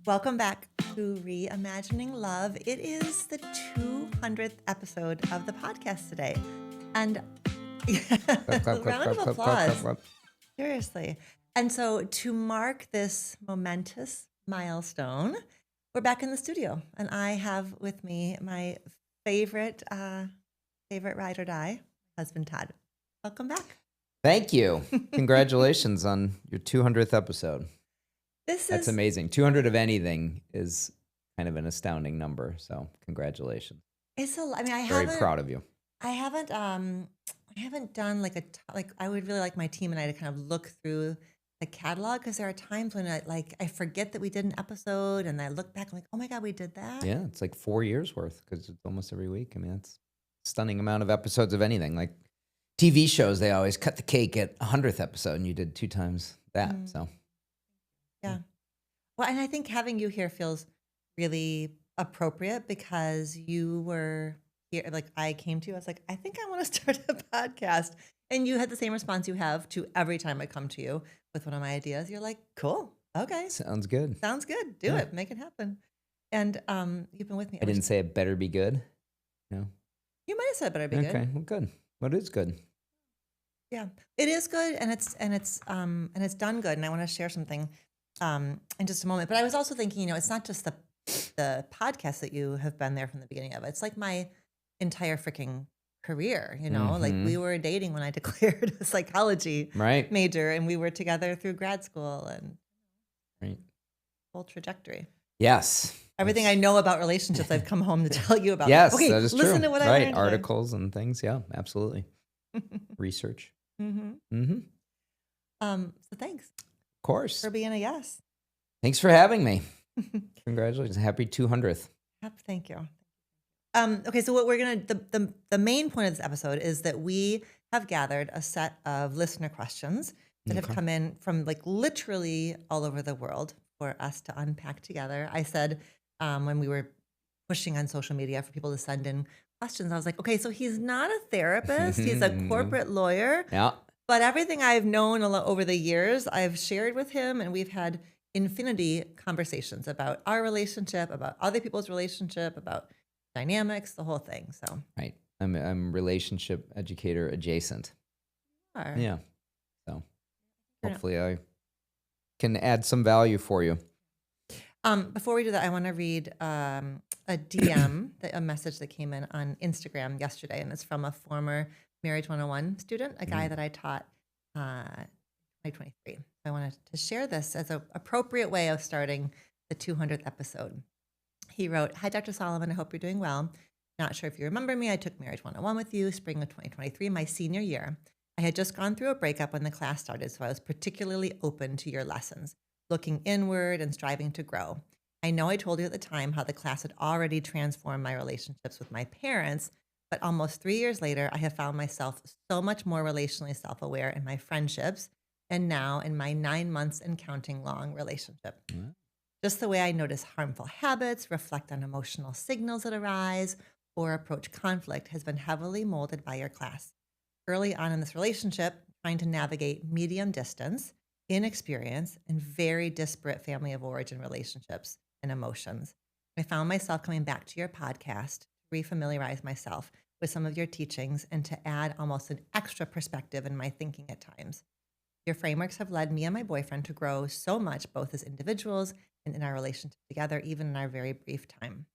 Welcome back to Reimagining Love. It is the 200th episode of the podcast today. And Clap, clap, clap, round of clap, clap, clap, applause. clap, clap. Seriously. And so to mark this momentous milestone, we're back in the studio. And I have with me my favorite ride or die, husband Todd. Welcome back. Thank you. Congratulations on your 200th episode. That's amazing. 200 of anything is kind of an astounding number. So congratulations. I'm very proud of you. I haven't done I would really like my team and I to kind of look through the catalog, because there are times when I forget that we did an episode and I look back, I'm like, oh my God, we did that. Yeah, it's like 4 years worth because it's almost every week. I mean, that's a stunning amount of episodes of anything. Like TV shows, they always cut the cake at 100th episode, and you did 2 times that. So yeah. Well, and I think having you here feels really appropriate because you were here. Like I came to you, I was like, I think I want to start a podcast. And you had the same response you have to every time I come to you with one of my ideas. You're like, cool. Okay. sounds good. Sounds good. Do it. Make it happen. And you've been with me. I didn't say it better be good. No. You might have said it better be good. Okay, well, good. What is good? Yeah, it is good, and it's done good. And I want to share something in just a moment. But I was also thinking, it's not just the podcast that you have been there from the beginning of. It's like my entire freaking career. Like we were dating when I declared a psychology major, and we were together through grad school and whole trajectory. Yes. Everything I know about relationships, I've come home to tell you about. Yes, okay, that is listen true. to what I learned. Articles and things. Yeah, absolutely. Research. So thanks. Of course. For being a yes. Thanks for having me. Congratulations. Happy 200th. Thank you. Okay, so what we're going to, the main point of this episode is that we have gathered a set of listener questions that have come in from literally all over the world for us to unpack together. I said when we were pushing on social media for people to send in questions, I was like, okay, so he's not a therapist. He's a corporate lawyer. Yeah. But everything I've known over the years, I've shared with him, and we've had infinity conversations about our relationship, about other people's relationship, about dynamics, the whole thing. So right, I'm relationship educator adjacent. Yeah, so hopefully I can add some value for you. Before we do that, I want to read a DM, a message that came in on Instagram yesterday, and it's from a former Marriage 101 student, a guy that I taught 2023. I wanted to share this as an appropriate way of starting the 200th episode. He wrote, "Hi, Dr. Solomon. I hope you're doing well. Not sure if you remember me. I took Marriage 101 with you spring of 2023, my senior year. I had just gone through a breakup when the class started, so I was particularly open to your lessons, looking inward and striving to grow. I know I told you at the time how the class had already transformed my relationships with my parents, but almost 3 years later, I have found myself so much more relationally self-aware in my friendships and now in my 9 months and counting long relationship. Just the way I notice harmful habits, reflect on emotional signals that arise, or approach conflict has been heavily molded by your class. Early on in this relationship, trying to navigate medium distance, inexperience, and very disparate family of origin relationships and emotions, I found myself coming back to your podcast to refamiliarize myself with some of your teachings and to add almost an extra perspective in my thinking at times. Your frameworks have led me and my boyfriend to grow so much, both as individuals and in our relationship together, even in our very brief time.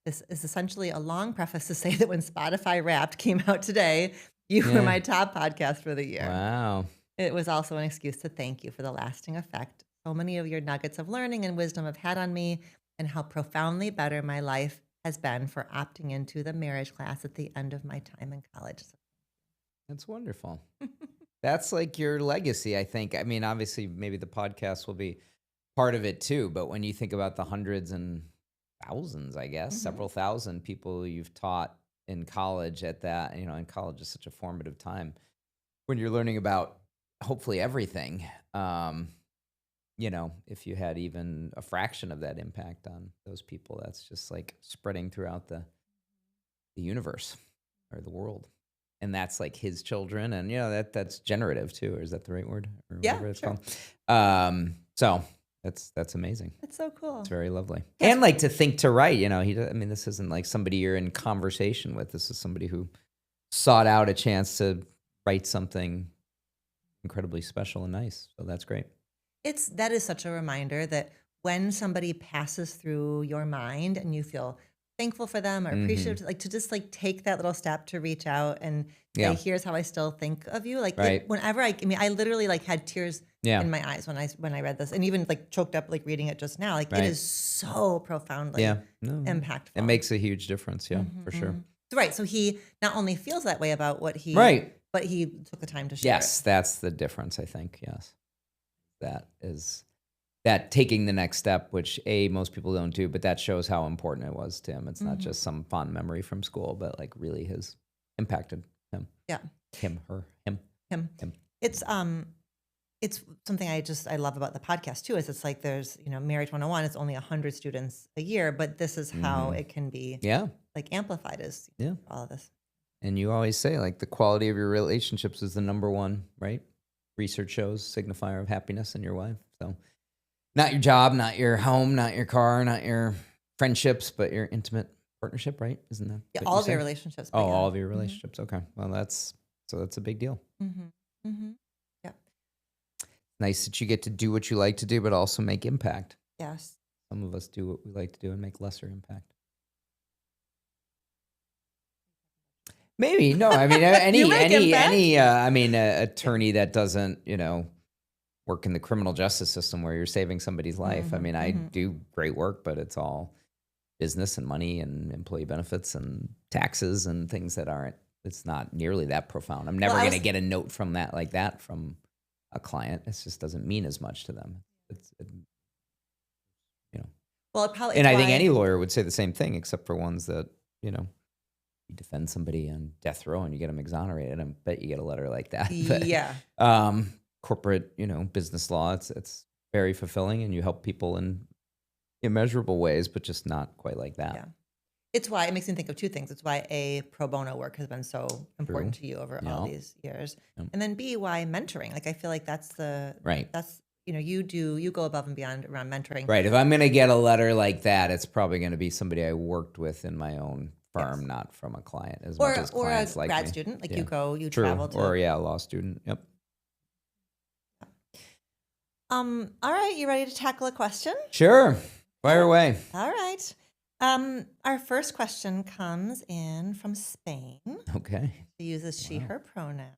This is essentially a long preface to say that when Spotify Wrapped came out today, you were my top podcast for the year. Wow. It was also an excuse to thank you for the lasting effect so many of your nuggets of learning and wisdom have had on me, and how profoundly better my life has been for opting into the marriage class at the end of my time in college." That's wonderful. That's like your legacy, I think. I mean, obviously, maybe the podcast will be part of it too, but when you think about the hundreds and thousands, I guess, several thousand people you've taught in college at that, and college is such a formative time when you're learning about hopefully everything. If you had even a fraction of that impact on those people, that's just like spreading throughout the universe or the world. And that's like his children, and that's generative too, or is that the right word? Or Yeah, whatever it's sure. called. So That's amazing. It's so cool. It's very lovely. Yes. And like to think to write, I mean, this isn't like somebody you're in conversation with. This is somebody who sought out a chance to write something incredibly special and nice. So that's great. That is such a reminder that when somebody passes through your mind and you feel thankful for them or appreciative, like to just like take that little step to reach out and say, here's how I still think of you. Like Right. whenever I mean, I literally like had tears Yeah. in my eyes when I read this, and even like choked up like reading it just now. Like Right. it is so profoundly Yeah. No, impactful. it makes a huge difference. Yeah, for sure. Right. So he not only feels that way about what he Right. but he took the time to share Yes, that's the difference, I think. Yes. That is that taking the next step, which most people don't do, but that shows how important it was to him. It's not just some fond memory from school, but like really has impacted him. Yeah. Him, her, him. Him. It's something I love about the podcast too, is it's like there's, Marriage 101, it's only 100 students a year, but this is how it can be like amplified as all of this. And you always say like the quality of your relationships is the number one, right? Research shows signifier of happiness in your wife. So not your job, not your home, not your car, not your friendships, but your intimate partnership, right? Isn't that? Yeah, all of your relationships. Oh, all of your relationships. Okay. Well, that's a big deal. Yeah. Nice that you get to do what you like to do, but also make impact. Yes. Some of us do what we like to do and make lesser impact. Maybe. No, I mean, any attorney that doesn't, work in the criminal justice system where you're saving somebody's life. I mean, I do great work, but it's all business and money and employee benefits and taxes and things that it's not nearly that profound. I'm never going to get a note from that like that from a client. It just doesn't mean as much to them. Well, it probably, and I think any lawyer would say the same thing, except for ones that, you defend somebody on death row and you get them exonerated. I bet you get a letter like that. But, yeah. Corporate, business law, it's very fulfilling and you help people in immeasurable ways, but just not quite like that. Yeah. It's why it makes me think of two things. It's why pro bono work has been so important to you over all these years. Yep. And then B, why mentoring. Like I feel like that's you go above and beyond around mentoring. Right. If I'm going to get a letter like that, it's probably going to be somebody I worked with in my own firm, not from a client much as clients or a like grad me. student. Like True. you travel to. Or a law student. Yep. All right, you ready to tackle a question? Sure. Fire away. All right. Our first question comes in from Spain. Okay. She uses she, her pronouns.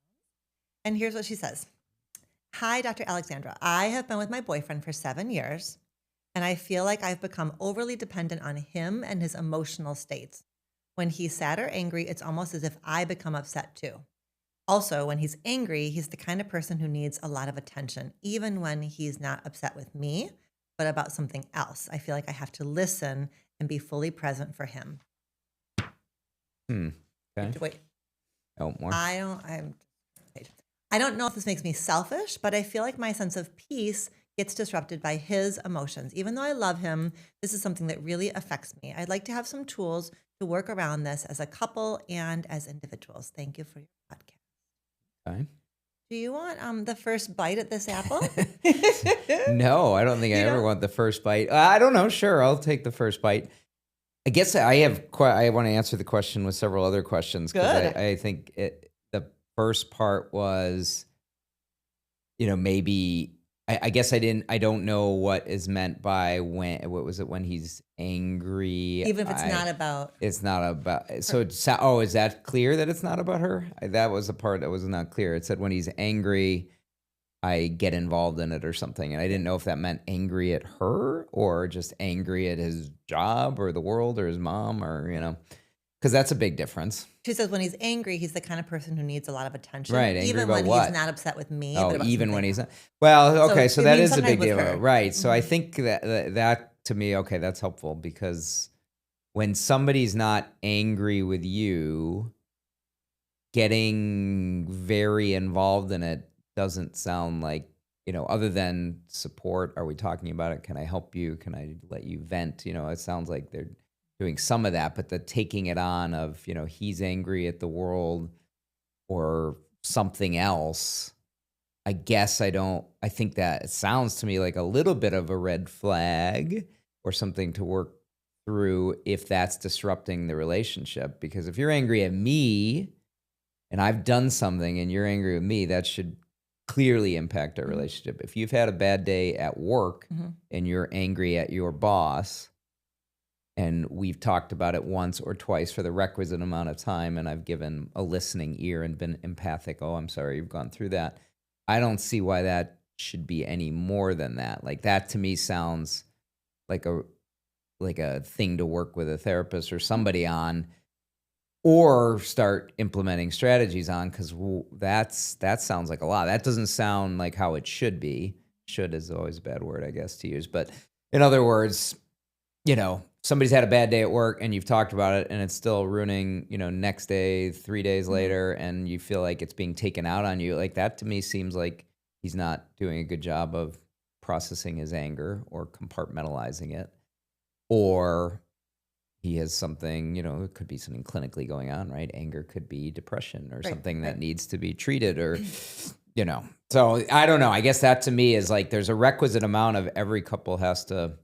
And here's what she says. Hi, Dr. Alexandra. I have been with my boyfriend for 7 years, and I feel like I've become overly dependent on him and his emotional states. When he's sad or angry, it's almost as if I become upset too. Also, when he's angry, he's the kind of person who needs a lot of attention, even when he's not upset with me, but about something else. I feel like I have to listen and be fully present for him. Okay. Wait. Oh, more. I don't know if this makes me selfish, but I feel like my sense of peace gets disrupted by his emotions. Even though I love him, this is something that really affects me. I'd like to have some tools to work around this as a couple and as individuals. Thank you for your podcast. Okay. Do you want the first bite at this apple? No, I don't think I ever want the first bite. I don't know. Sure, I'll take the first bite. I guess I want to answer the question with several other questions. Good. I think the first part was, maybe I guess I don't know what is meant by what was it when he's angry? Even if it's not about. So is that clear that it's not about her? That was the part that was not clear. It said when he's angry, I get involved in it or something. And I didn't know if that meant angry at her or just angry at his job or the world or his mom or, because that's a big difference. She says when he's angry, he's the kind of person who needs a lot of attention. Right. Angry even about when what? he's not upset with me. Oh, even when he's not. Well, okay. So that is a big deal. Her. Right. So I think that to me, okay, that's helpful because when somebody's not angry with you, getting very involved in it doesn't sound like, other than support. Are we talking about it? Can I help you? Can I let you vent? It sounds like they're doing some of that, but the taking it on of, he's angry at the world or something else, I guess I think that it sounds to me like a little bit of a red flag or something to work through if that's disrupting the relationship. Because if you're angry at me and I've done something and you're angry with me, that should clearly impact our relationship. If you've had a bad day at work and you're angry at your boss, and we've talked about it once or twice for the requisite amount of time, and I've given a listening ear and been empathic, oh, I'm sorry you've gone through that. I don't see why that should be any more than that. Like, that to me sounds like a thing to work with a therapist or somebody on, or start implementing strategies on, because that sounds like a lot. That doesn't sound like how it should be. Should is always a bad word, I guess, to use. But in other words, somebody's had a bad day at work and you've talked about it and it's still ruining, next day, 3 days later, and you feel like it's being taken out on you. Like, that to me seems like he's not doing a good job of processing his anger or compartmentalizing it. Or he has something, it could be something clinically going on, right? Anger could be depression or something that needs to be treated, or, So I don't know. I guess that to me is like, there's a requisite amount of every couple has to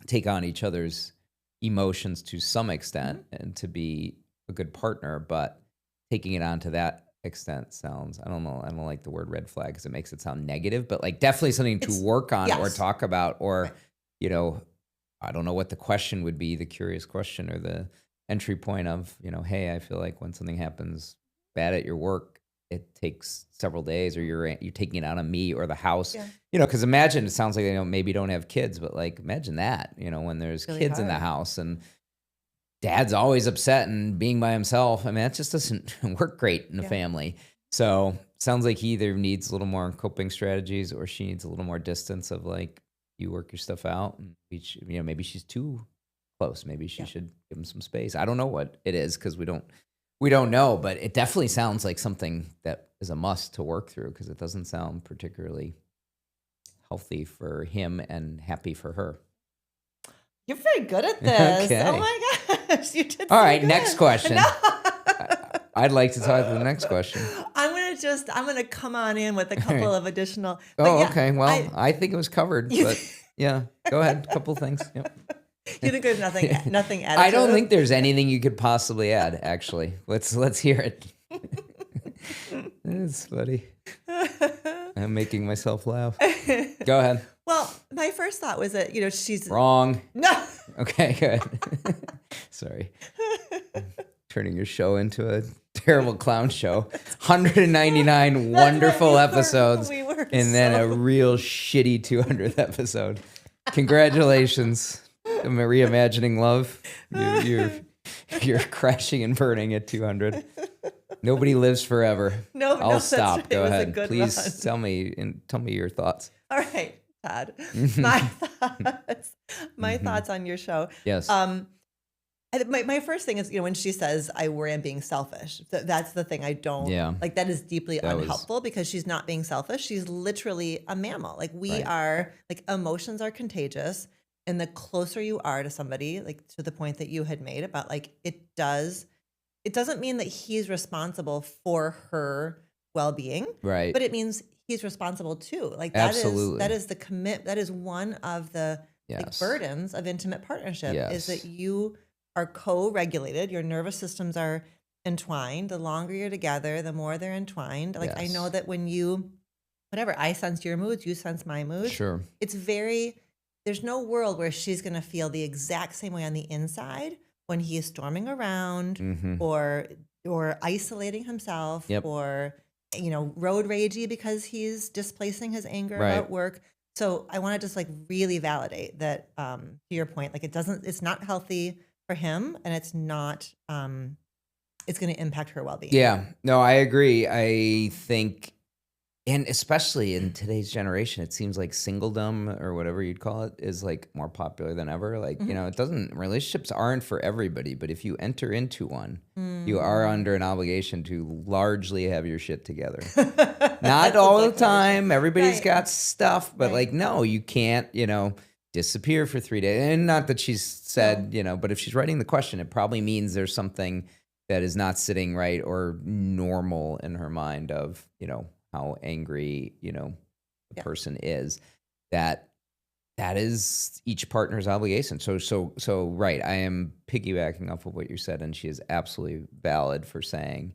take on each other's emotions to some extent and to be a good partner, but taking it on to that extent sounds, I don't know, I don't like the word red flag because it makes it sound negative, but like definitely something to work on or talk about, or, I don't know what the question would be, the curious question or the entry point of, hey, I feel like when something happens bad at your work, it takes several days, or you're taking it out on me or the house, because imagine, it sounds like they maybe don't have kids, but like, imagine that, when there's really kids in the house and dad's always upset and being by himself. I mean, that just doesn't work great in a family. So sounds like he either needs a little more coping strategies, or she needs a little more distance of like, you work your stuff out, and maybe she's too close. Maybe she should give him some space. I don't know what it is, because we don't know, but it definitely sounds like something that is a must to work through, because it doesn't sound particularly healthy for him and happy for her. You're very good at this. Okay. Oh my gosh, you did. All right, next question. I'd like to talk to the next question. I'm gonna come on in with a couple of additional. Okay. Well, I think it was covered, but yeah, go ahead. A couple of things. Yep. You think there's nothing added? I don't think there's anything you could possibly add. Actually, let's hear it. It's funny. I'm making myself laugh. Go ahead. Well, my first thought was that she's wrong. No. Okay, good. Sorry. Turning your show into a terrible clown show. 199 wonderful episodes, and then a real shitty 200th episode. Congratulations, Reimagining Love. You're crashing and burning at 200. Nobody lives forever. I'll stop. Right. Go ahead. Please tell me your thoughts. All right, Todd. My thoughts on your show. Yes. My first thing is, when she says, I worry I'm being selfish. That's the thing I don't like. That is deeply unhelpful, because she's not being selfish. She's literally a mammal. Like, we are, like, emotions are contagious. And the closer you are to somebody, like to the point that you had made about, like, it doesn't mean that he's responsible for her well-being. Right. But it means he's responsible too. Like, that is that is one of the like, burdens of intimate partnership, is that you are co-regulated. Your nervous systems are entwined. The longer you're together, the more they're entwined. Like, I know that when I sense your moods, you sense my moods. Sure. There's no world where she's going to feel the exact same way on the inside when he is storming around or isolating himself or, road ragey because he's displacing his anger about work. So I want to just like really validate that, to your point, like, it's not healthy for him, and it's not, it's going to impact her well-being. Yeah, no, I agree. I think, and especially in today's generation, it seems like singledom, or whatever you'd call it, is like more popular than ever. Like, relationships aren't for everybody, but if you enter into one, you are under an obligation to largely have your shit together. Not all the time. Everybody's got stuff, but like, no, you can't, disappear for 3 days. And not that she's said, but if she's writing the question, it probably means there's something that is not sitting right or normal in her mind of, how angry, the Yeah. person is, that is each partner's obligation. So right. I am piggybacking off of what you said, and she is absolutely valid for saying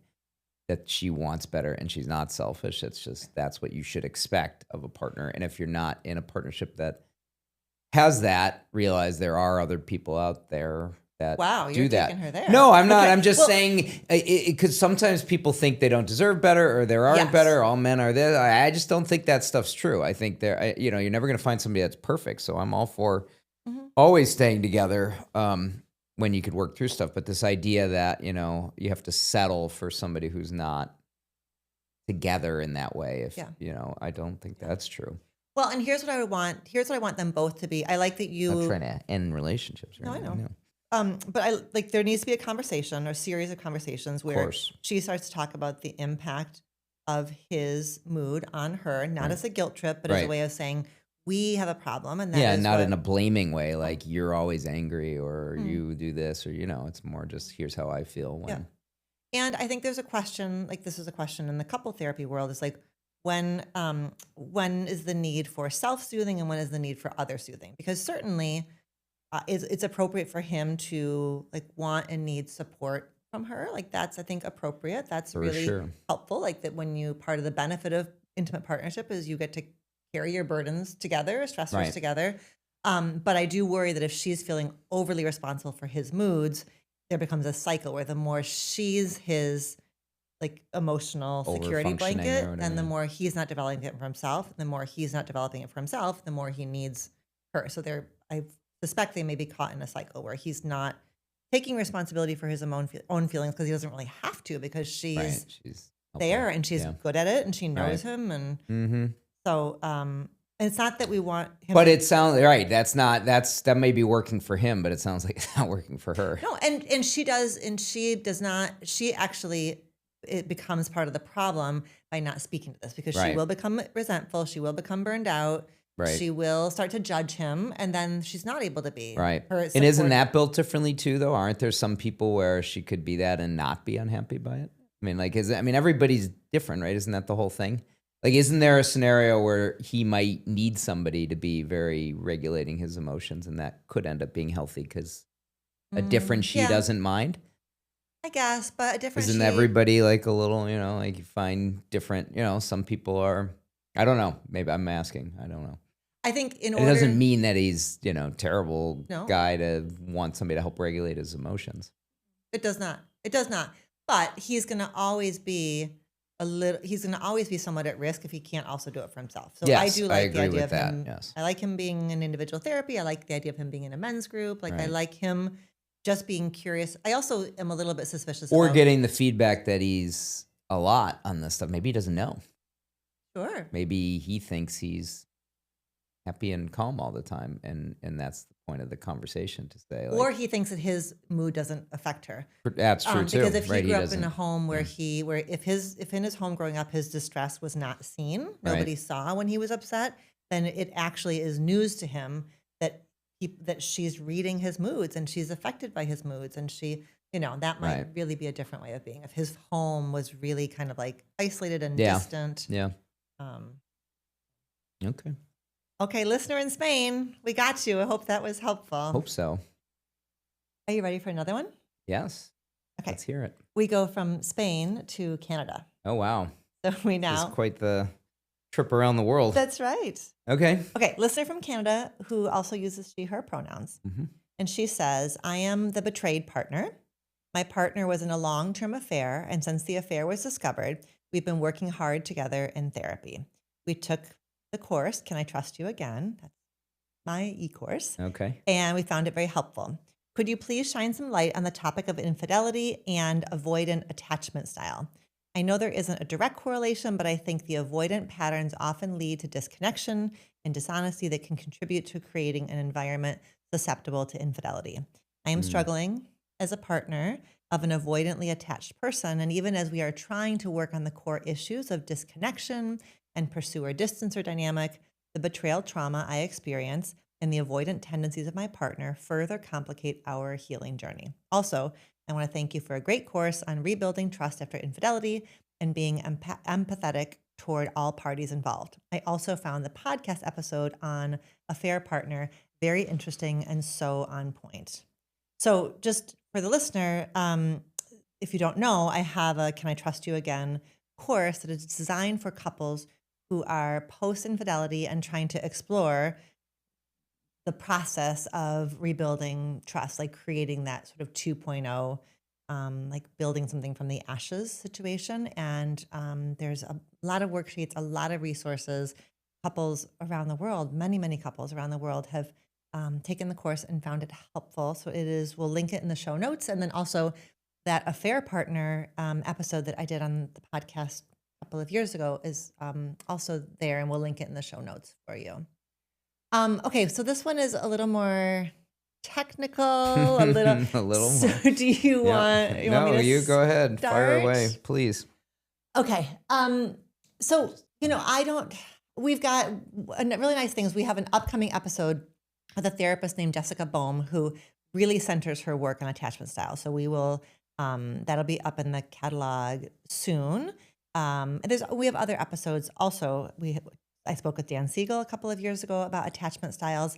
that she wants better and she's not selfish. It's just, that's what you should expect of a partner. And if you're not in a partnership that has that, realize there are other people out there that Wow, do you're that. taking her there. No, I'm not. Okay, I'm just well- saying, because sometimes people think they don't deserve better, or there aren't Yes. better. All men are this. I just don't think that stuff's true. I think you're never going to find somebody that's perfect. So I'm all for always staying together when you could work through stuff. But this idea that, you have to settle for somebody who's not together in that way, I don't think that's true. Well, and here's what I would want. Here's what I want them both to be. I like that you. I'm not trying to end relationships. No, I know. But I like there needs to be a conversation or a series of conversations where course. she starts to talk about the impact of his mood on her, not as a guilt trip, but as a Right. way of saying we have a problem, and that Yeah, is not what- in a blaming way, like you're always angry or you do this, or it's more just, here's how I feel when. Yeah. And I think there's a question, like this is a question in the couple therapy world, is like when is the need for self-soothing and when is the need for other soothing? Because certainly it's appropriate for him to like want and need support from her. Like that's, I think, appropriate. That's For really sure. helpful. Like that when you, part of the benefit of intimate partnership is you get to carry your burdens together, stressors Right. together. But I do worry that if she's feeling overly responsible for his moods, there becomes a cycle where the more she's his like emotional security Overfunctioning or blanket, whatever, and the yeah. more he's not developing it for himself, the more he's not developing it for himself, the more he needs her. So I suspect they may be caught in a cycle where he's not taking responsibility for his own feelings because he doesn't really have to, because she's Right. She's there helping. and she's Yeah. good at it and she knows Right. him, and Mm-hmm. so it's not that we want him. But it sounds right. That may be working for him, but it sounds like it's not working for her. No, and she does not. She actually, it becomes part of the problem by not speaking to this, because she Right. will become resentful. She will become burned out. Right. She will start to judge him, and then she's not able to be Right. her And isn't support- that built differently too, though? Aren't there some people where she could be that and not be unhappy by it? I mean, everybody's different, right? Isn't that the whole thing? Like, isn't there a scenario where he might need somebody to be very regulating his emotions, and that could end up being healthy because a different she yeah. doesn't mind? I guess, but a different. Isn't everybody like a little, like you find different, some people are, I don't know. Maybe I'm asking. I don't know. I think It doesn't mean that he's, terrible No. guy to want somebody to help regulate his emotions. It does not. It does not. But he's going to always be he's going to always be somewhat at risk if he can't also do it for himself. So I Yes, do I like the agree idea with of that, him. yes. I like him being in individual therapy. I like the idea of him being in a men's group. Like I Right. like him just being curious. I also am a little bit suspicious Or about, getting the feedback that he's a lot on this stuff. Maybe he doesn't know. Sure. Maybe he thinks he's happy and calm all the time, and that's the point of the conversation, to say, like, Or he thinks that his mood doesn't affect her. that's true too. Because if he right? grew up in doesn't- a home where if in his home growing up his distress was not seen, nobody saw when he was upset, then it actually is news to him that she's reading his moods and she's affected by his moods, and that might Right. really be a different way of being if his home was really kind of like isolated and Yeah. distant. Yeah. Um, Okay. okay, listener in Spain, we got you. I hope that was helpful. Hope so. Are you ready for another one? Yes. Okay. Let's hear it. We go from Spain to Canada. Oh, wow. So we This now. is quite the trip around the world. That's right. Okay. Okay, listener from Canada who also uses she, her pronouns. Mhm. And she says, I am the betrayed partner. My partner was in a long-term affair, and since the affair was discovered, we've been working hard together in therapy. We took the course, Can I Trust You Again? That's my e-course. Okay. And we found it very helpful. Could you please shine some light on the topic of infidelity and avoidant attachment style? I know there isn't a direct correlation, but I think the avoidant patterns often lead to disconnection and dishonesty that can contribute to creating an environment susceptible to infidelity. I am struggling as a partner of an avoidantly attached person, and even as we are trying to work on the core issues of disconnection and pursuer distancer dynamic, the betrayal trauma I experience and the avoidant tendencies of my partner further complicate our healing journey. Also, I want to thank you for a great course on rebuilding trust after infidelity and being empathetic toward all parties involved. I also found the podcast episode on affair partner very interesting and so on point. So just for the listener, if you don't know, I have a Can I Trust You Again course that is designed for couples who are post-infidelity and trying to explore the process of rebuilding trust, like creating that sort of 2.0, like building something from the ashes situation. And there's a lot of worksheets, a lot of resources. Couples around the world, many, many couples around the world have taken the course and found it helpful. So it is, we'll link it in the show notes. And then also that affair partner episode that I did on the podcast a couple of years ago is also there, and we'll link it in the show notes for you. Okay, so this one is a little more technical, a little. A little So more. do you want? You want No, me to you go ahead. Fire away, start? please. Okay. So I don't. We've got really nice things. We have an upcoming episode with a therapist named Jessica Baum who really centers her work on attachment style. So we will. That'll be up in the catalog soon. We have other episodes also. I spoke with Dan Siegel a couple of years ago about attachment styles.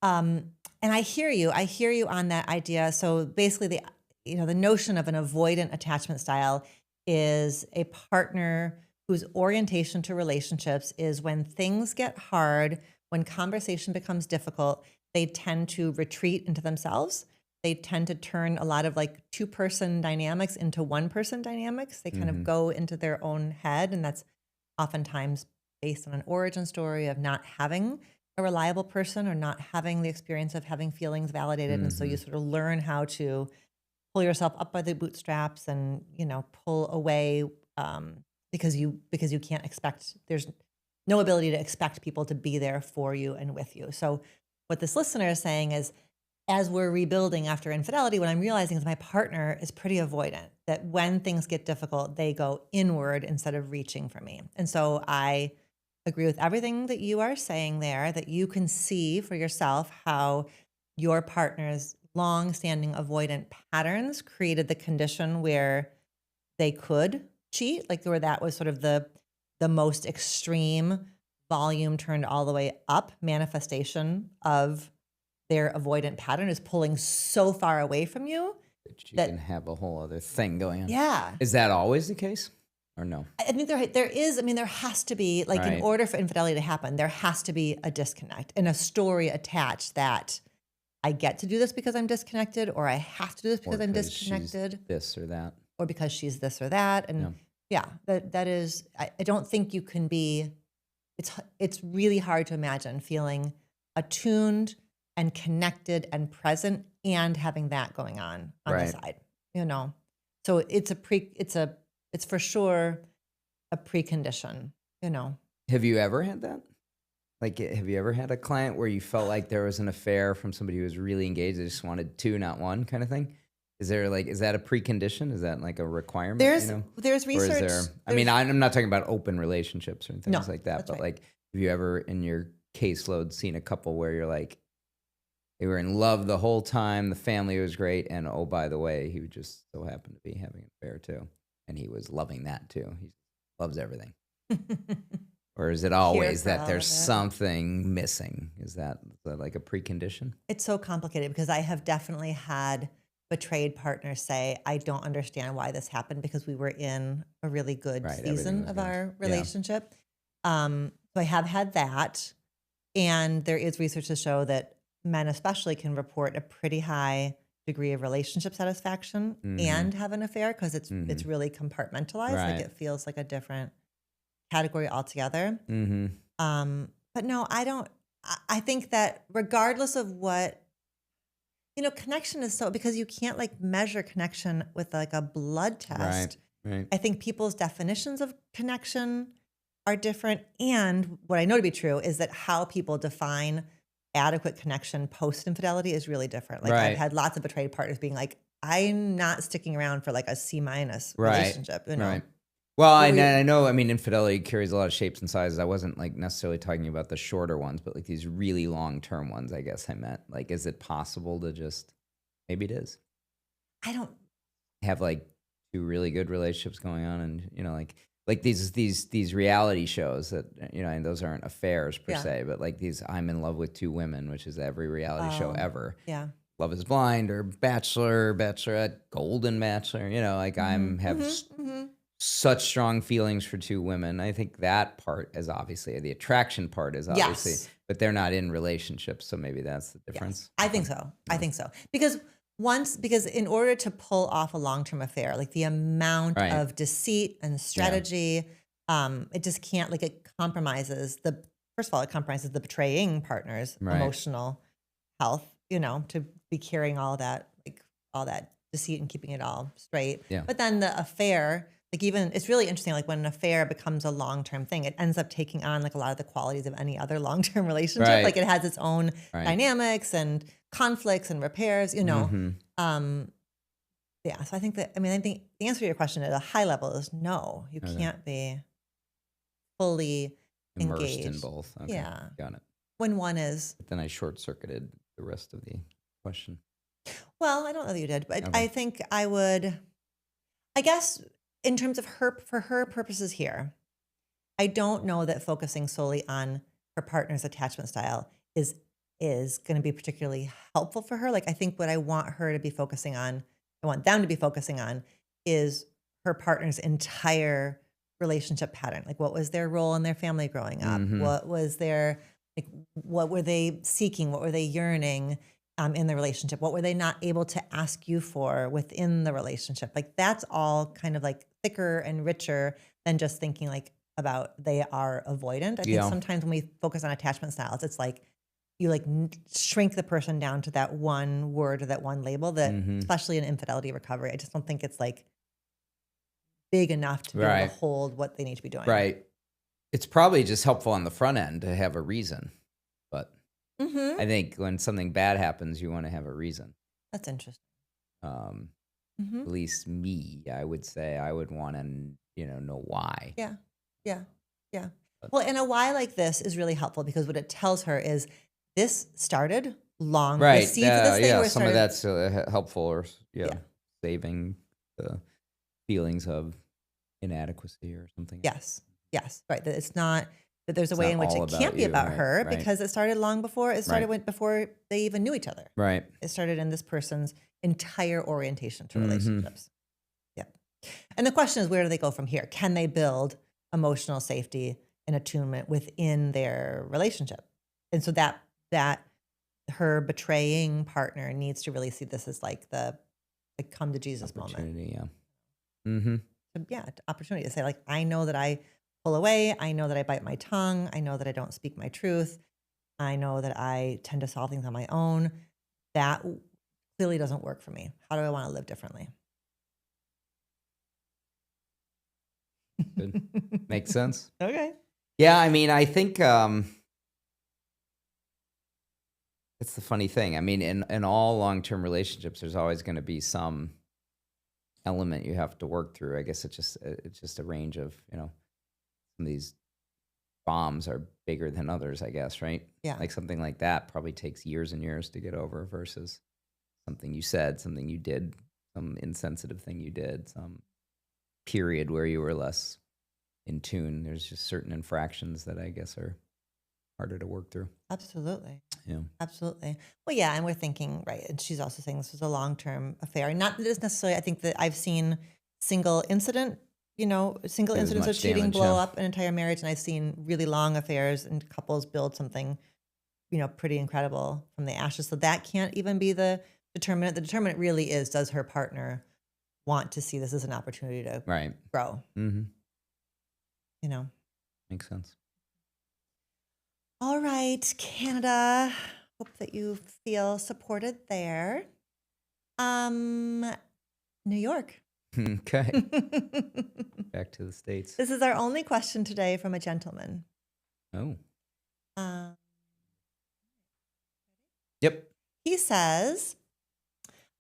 And I hear you on that idea. So basically the notion of an avoidant attachment style is a partner whose orientation to relationships is when things get hard, when conversation becomes difficult, they tend to retreat into themselves. They tend to turn a lot of like two-person dynamics into one-person dynamics. They kind of go into their own head, and that's oftentimes based on an origin story of not having a reliable person or not having the experience of having feelings validated. And so you sort of learn how to pull yourself up by the bootstraps and, pull away because you can't expect, there's no ability to expect people to be there for you and with you. So what this listener is saying is, as we're rebuilding after infidelity, what I'm realizing is my partner is pretty avoidant, that when things get difficult, they go inward instead of reaching for me. And so I agree with everything that you are saying there, that you can see for yourself how your partner's long-standing avoidant patterns created the condition where they could cheat, like where that was sort of the most extreme volume turned all the way up manifestation of their avoidant pattern is pulling so far away from you That you that can have a whole other thing going on. yeah. Is that always the case or no? I think there is, there has to be, like, in Right. order for infidelity to happen, there has to be a disconnect and a story attached that I get to do this because I'm disconnected, or I have to do this because I'm 'cause she's disconnected, this or that. or because she's this or that. And that is, I don't think you can be, it's really hard to imagine feeling attuned and connected and present and having that going on the Right. side, So it's for sure a precondition, Have you ever had that? Like, have you ever had a client where you felt like there was an affair from somebody who was really engaged, they just wanted two, not one kind of thing? Is that a precondition? Is that like a requirement? There's Or is research. I'm not talking about open relationships or things No, like that, that's but right. like, have you ever in your caseload seen a couple where you're like, they were in love the whole time, the family was great, and oh, by the way, he just so happened to be having an affair too, and he was loving that too. He loves everything. Or is it always for that all there's of it. something missing? Is that like a precondition? It's so complicated because I have definitely had betrayed partners say, I don't understand why this happened because we were in a really good Right, everything season was of good. our Yeah. relationship. So I have had that. And there is research to show that men especially can report a pretty high degree of relationship satisfaction and have an affair because it's really compartmentalized. Like Right. it feels like a different category altogether. But no, I don't. I think that regardless of what, connection is so, because you can't like measure connection with like a blood test. Right. I think people's definitions of connection are different. And what I know to be true is that how people define adequate connection post infidelity is really different. Like Right. I've had lots of betrayed partners being like, I'm not sticking around for like a C- Right. relationship. Right. Well, What I were you- know, infidelity carries a lot of shapes and sizes. I wasn't like necessarily talking about the shorter ones, but like these really long-term ones, I guess I meant. Like, is it possible to just, maybe it is, I don't. have like two really good relationships going on and, like like these reality shows that, and those aren't affairs per Yeah. se, but like these I'm in love with two women, which is every reality show Oh, ever. yeah. Love is Blind or Bachelor, Bachelorette, Golden Bachelor, like Mhm, have mhm, mhm. such strong feelings for two women. I think that part is obviously the attraction part is obviously, Yes. but they're not in relationships, so maybe that's the Yes. difference. I Okay. think so. I Yeah. think so. Because in order to pull off a long-term affair, like the amount Right. of deceit and Yeah. strategy, it just can't, like, it compromises first of all, it compromises the betraying partner's Right. emotional health, to be carrying all that, like all that deceit and keeping it all straight. Yeah. But then the affair, like, even it's really interesting, like when an affair becomes a long-term thing, it ends up taking on like a lot of the qualities of any other long-term relationship. Like Right. it has its own Right. dynamics and conflicts and repairs, Mhm. Um, yeah. So I think the answer to your question at a high level is no, you Okay. can't be fully Immersed in engaged. both. Okay. Yeah. Got it. When one is, But then I short-circuited the rest of the question. well, I don't know that you did, but Okay. I think I guess in terms of for her purposes here, I don't know that focusing solely on her partner's attachment style is going to be particularly helpful for her. Like I think what I want her to be focusing on, I want them to be focusing on is her partner's entire relationship pattern. Like what was their role in their family growing up? Mhm. What was their like what were they seeking? What were they yearning in the relationship? What were they not able to ask you for within the relationship? Like that's all kind of like thicker and richer than just thinking like about they are avoidant. I think Yeah. sometimes when we focus on attachment styles, it's like you like shrink the person down to that one word or that one label that, Mhm. especially in infidelity recovery, I just don't think it's like big enough to be able to Right. hold what they need to be doing. Right. It's probably just helpful on the front end to have a reason, but Mm-hmm. I think when something bad happens, you want to have a reason. That's interesting. Um, Mm-hmm. at least me, I would say I would want to, know why. Yeah. Yeah. Yeah. But, Well, and a why like this is really helpful because what it tells her is this started the right. seeds of this thing Yeah. were Some of started. that's helpful or, Yeah. saving the feelings of inadequacy or something. Yes. Yes. Right. That it's not that there's a It's way not in which all it can't about be you. about Right. her Right. because it started long before Right. before they even knew each other. Right. It started in this person's entire orientation to Mhm. relationships. Yeah. And the question is, where do they go from here? Can they build emotional safety and attunement within their relationship? And so that her betraying partner needs to really see this as like the come to Jesus moment. Opportunity. Yeah. Mhm. So, yeah, opportunity to say like, I know that I pull away. I know that I bite my tongue. I know that I don't speak my truth. I know that I tend to solve things on my own. That clearly doesn't work for me. How do I want to live differently? Good. Makes sense. Okay. Yeah. I mean, I think, it's the funny thing. I mean, in all long-term relationships, there's always going to be some element you have to work through. I guess it's just a range of, some of these bombs are bigger than others, I guess, right? Yeah. Like something like that probably takes years and years to get over versus something you said, something you did, some insensitive thing you did, some period where you were less in tune. There's just certain infractions that I guess are harder to work through. Absolutely. Yeah. Absolutely. Well, yeah, and we're thinking, right, and she's also saying this was a long-term affair. Not that it's necessarily, I think that I've seen single incident, single Do as incidents of much cheating damage, blow yeah. up an entire marriage, and I've seen really long affairs and couples build something, pretty incredible from the ashes. So that can't even be the determinant. The determinant really is, does her partner want to see this as an opportunity to Right. grow, Mm-hmm. Makes sense. All right, Canada. Hope that you feel supported there. New York. Okay. Back to the States. This is our only question today from a gentleman. Oh. Um, Yep. he says,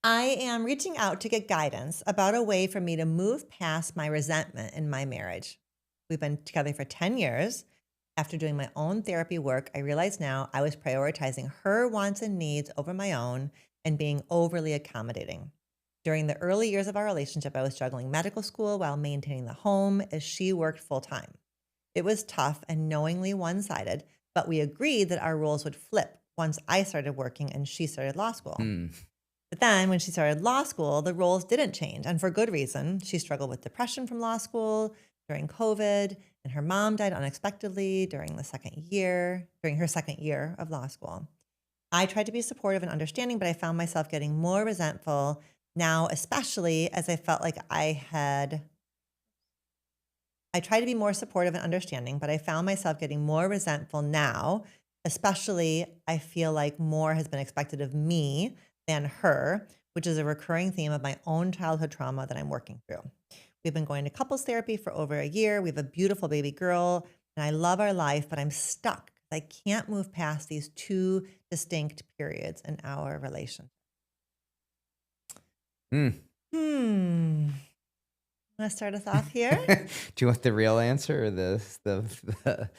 I am reaching out to get guidance about a way for me to move past my resentment in my marriage. We've been together for 10 years. After doing my own therapy work, I realize now I was prioritizing her wants and needs over my own and being overly accommodating. During the early years of our relationship, I was juggling medical school while maintaining the home as she worked full time. It was tough and knowingly one-sided, but we agreed that our roles would flip once I started working and she started law school. Hmm. But then when she started law school, the roles didn't change, and for good reason. She struggled with depression from law school during COVID, and her mom died unexpectedly during her second year of law school. I tried to be supportive and understanding, but I found myself getting more resentful now, especially as I felt like I try to be more supportive and understanding, but I found myself getting more resentful now, especially I feel like more has been expected of me than her, which is a recurring theme of my own childhood trauma that I'm working through. We've been going to couples therapy for over a year. We have a beautiful baby girl, and I love our life, but I'm stuck. I can't move past these two distinct periods in our relationship. Hmm. Want to start us off here? Do you want the real answer or the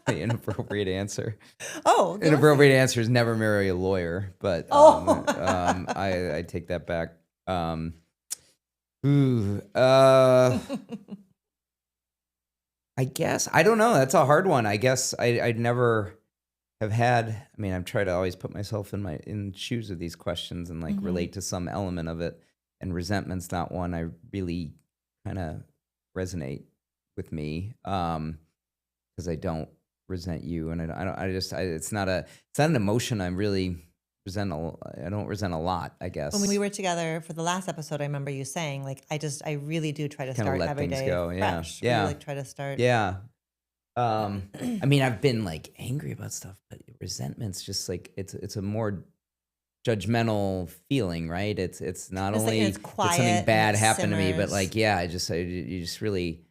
inappropriate answer? Oh, Inappropriate answer is never marry a lawyer, but I take that back. I guess I don't know. That's a hard one. I guess I'd never have had. I mean, I've tried to always put myself in shoes of these questions and like relate to some element of it. And resentment's not one I really kind of resonate with me because I don't resent you, and it's not an emotion I really resent. I don't resent a lot, I guess. When we were together for the last episode, I remember you saying like, I really do try to Kinda start let every things day go. fresh. Yeah. Really, like try to start. Yeah. I mean, I've been like angry about stuff, but resentment's just like it's a more judgmental feeling, right? It's not It's like, only it's did quiet something and bad it happen to me, but simmers. like you just really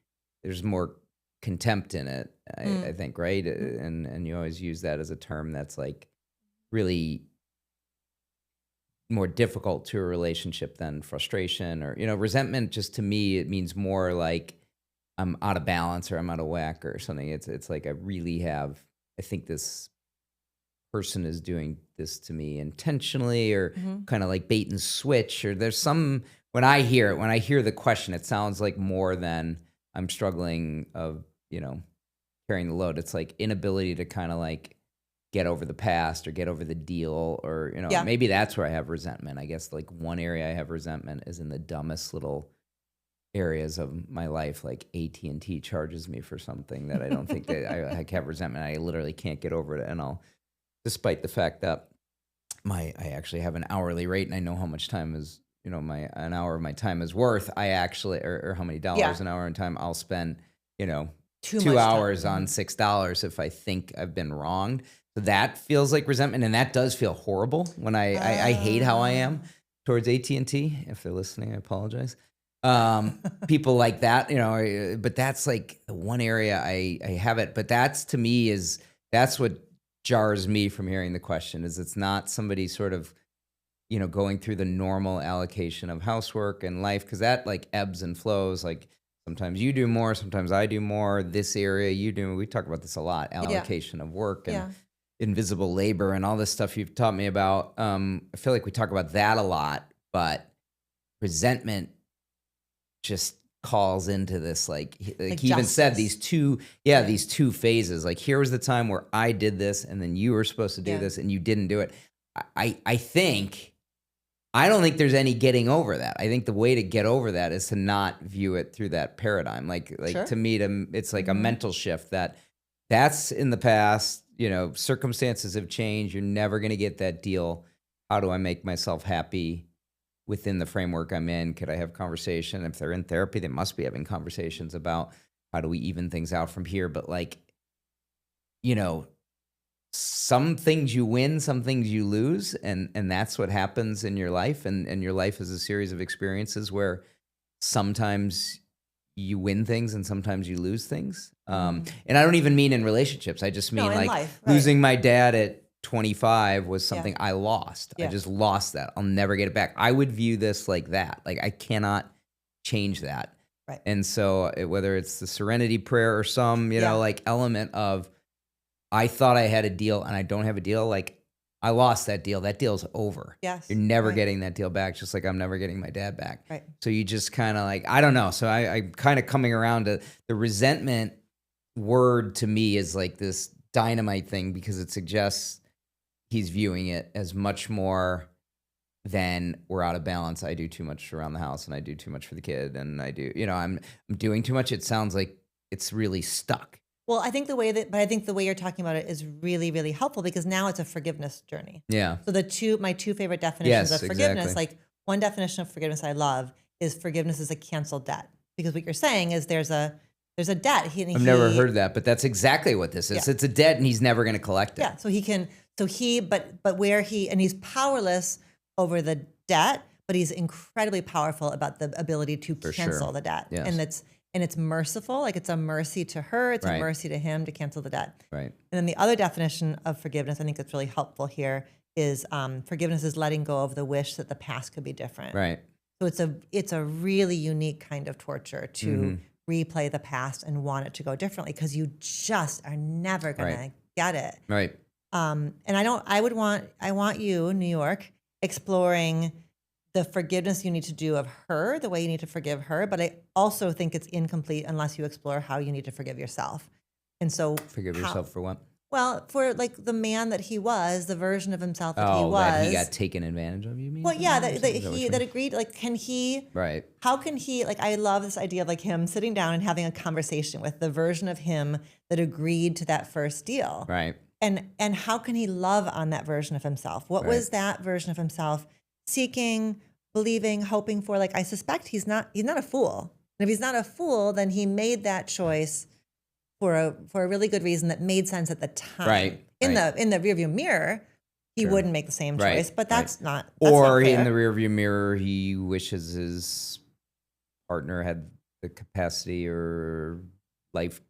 there's more contempt in it. I think, right? And you always use that as a term that's like really more difficult to a relationship than frustration or resentment. Just to me, it means more like I'm out of balance or I'm out of whack or something. It's like I think this person is doing this to me intentionally or kind of like bait and switch, or there's some, when I hear the question, it sounds like more than I'm struggling of, carrying the load. It's like inability to kind of like get over the past or get over the deal or, Yeah. maybe that's where I have resentment. I guess like one area I have resentment is in the dumbest little areas of my life, like AT&T charges me for something that I don't think that I have resentment. I literally can't get over it. And despite the fact that I actually have an hourly rate and I know how much time is, an hour of my time is worth, I actually, or how many dollars an hour in time I'll spend, Too 2 much hours time. on $6 if I think I've been wronged. So that feels like resentment. And that does feel horrible when I hate how I am towards AT&T. If they're listening, I apologize. People like that, but that's like the one area I have it. But that's to me that's what jars me from hearing the question is it's not somebody sort of, going through the normal allocation of housework and life. Cause that like ebbs and flows. Like sometimes you do more, sometimes I do more. This area you do, we talk about this a lot, allocation of work and invisible labor and all this stuff you've taught me about. I feel like we talk about that a lot, but resentment just calls into this like he even said these two phases. Like here was the time where I did this and then you were supposed to do this and you didn't do it. I don't think there's any getting over that. I think the way to get over that is to not view it through that paradigm. Like Sure. to me, it's like a mental shift that's in the past. Circumstances have changed. You're never going to get that deal. How do I make myself happy within the framework I'm in? Could I have conversation? If they're in therapy, they must be having conversations about how do we even things out from here. But like, some things you win, some things you lose, and that's what happens in your life. And your life is a series of experiences where sometimes you win things and sometimes you lose things. And I don't even mean in relationships. I just mean like life, right. losing my dad at 25 was something I lost. Yeah. I just lost that. I'll never get it back. I would view this like that. Like I cannot change that. Right. And so whether it's the serenity prayer or some, like element of, I thought I had a deal and I don't have a deal. Like I lost that deal. That deal's over. Yes. You're never Right. getting that deal back, just like I'm never getting my dad back. Right. So you just kind of like, I don't know. So I'm kind of coming around to the resentment word to me is like this dynamite thing because it suggests he's viewing it as much more than we're out of balance. I do too much around the house and I do too much for the kid and I do, I'm doing too much. It sounds like it's really stuck. Well, I think the way you're talking about it is really, really helpful because now it's a forgiveness journey. Yeah. So my two favorite definitions Yes, of forgiveness, exactly. like one definition of forgiveness I love is forgiveness is a canceled debt. Because what you're saying is there's a debt. I've never heard that, but that's exactly what this is. Yeah. It's a debt and he's never going to collect it. Yeah. But where he's powerless over the debt, but he's incredibly powerful about the ability to cancel the debt. Yes. And it's merciful, like it's a mercy to her, it's Right. a mercy to him to cancel the debt. Right. And then the other definition of forgiveness, I think that's really helpful here, is forgiveness is letting go of the wish that the past could be different. Right. So it's a really unique kind of torture to Mm-hmm. replay the past and want it to go differently because you just are never gonna Right. get it. Right. And I want you, New York, exploring the forgiveness you need to do of her, the way you need to forgive her. But I also think it's incomplete unless you explore how you need to forgive yourself. And so Forgive yourself for what? well, for like the man that he was, the version of himself that he Oh, was. that he got taken advantage of, you mean? Well, yeah, Is that what you that mean? agreed. Like, can he? Right. How can he? Like, I love this idea of like him sitting down and having a conversation with the version of him that agreed to that first deal. Right. And how can he love on that version of himself? What was Right. that version of himself seeking, believing, hoping for? Like, I suspect he's not a fool. And if he's not a fool, then he made that choice for a really good reason that made sense at the time. Right. In Right. the rearview mirror, he Sure. wouldn't make the same Right. choice, but that's Right. not Or fair. in the rearview mirror, he wishes his partner had the capacity or life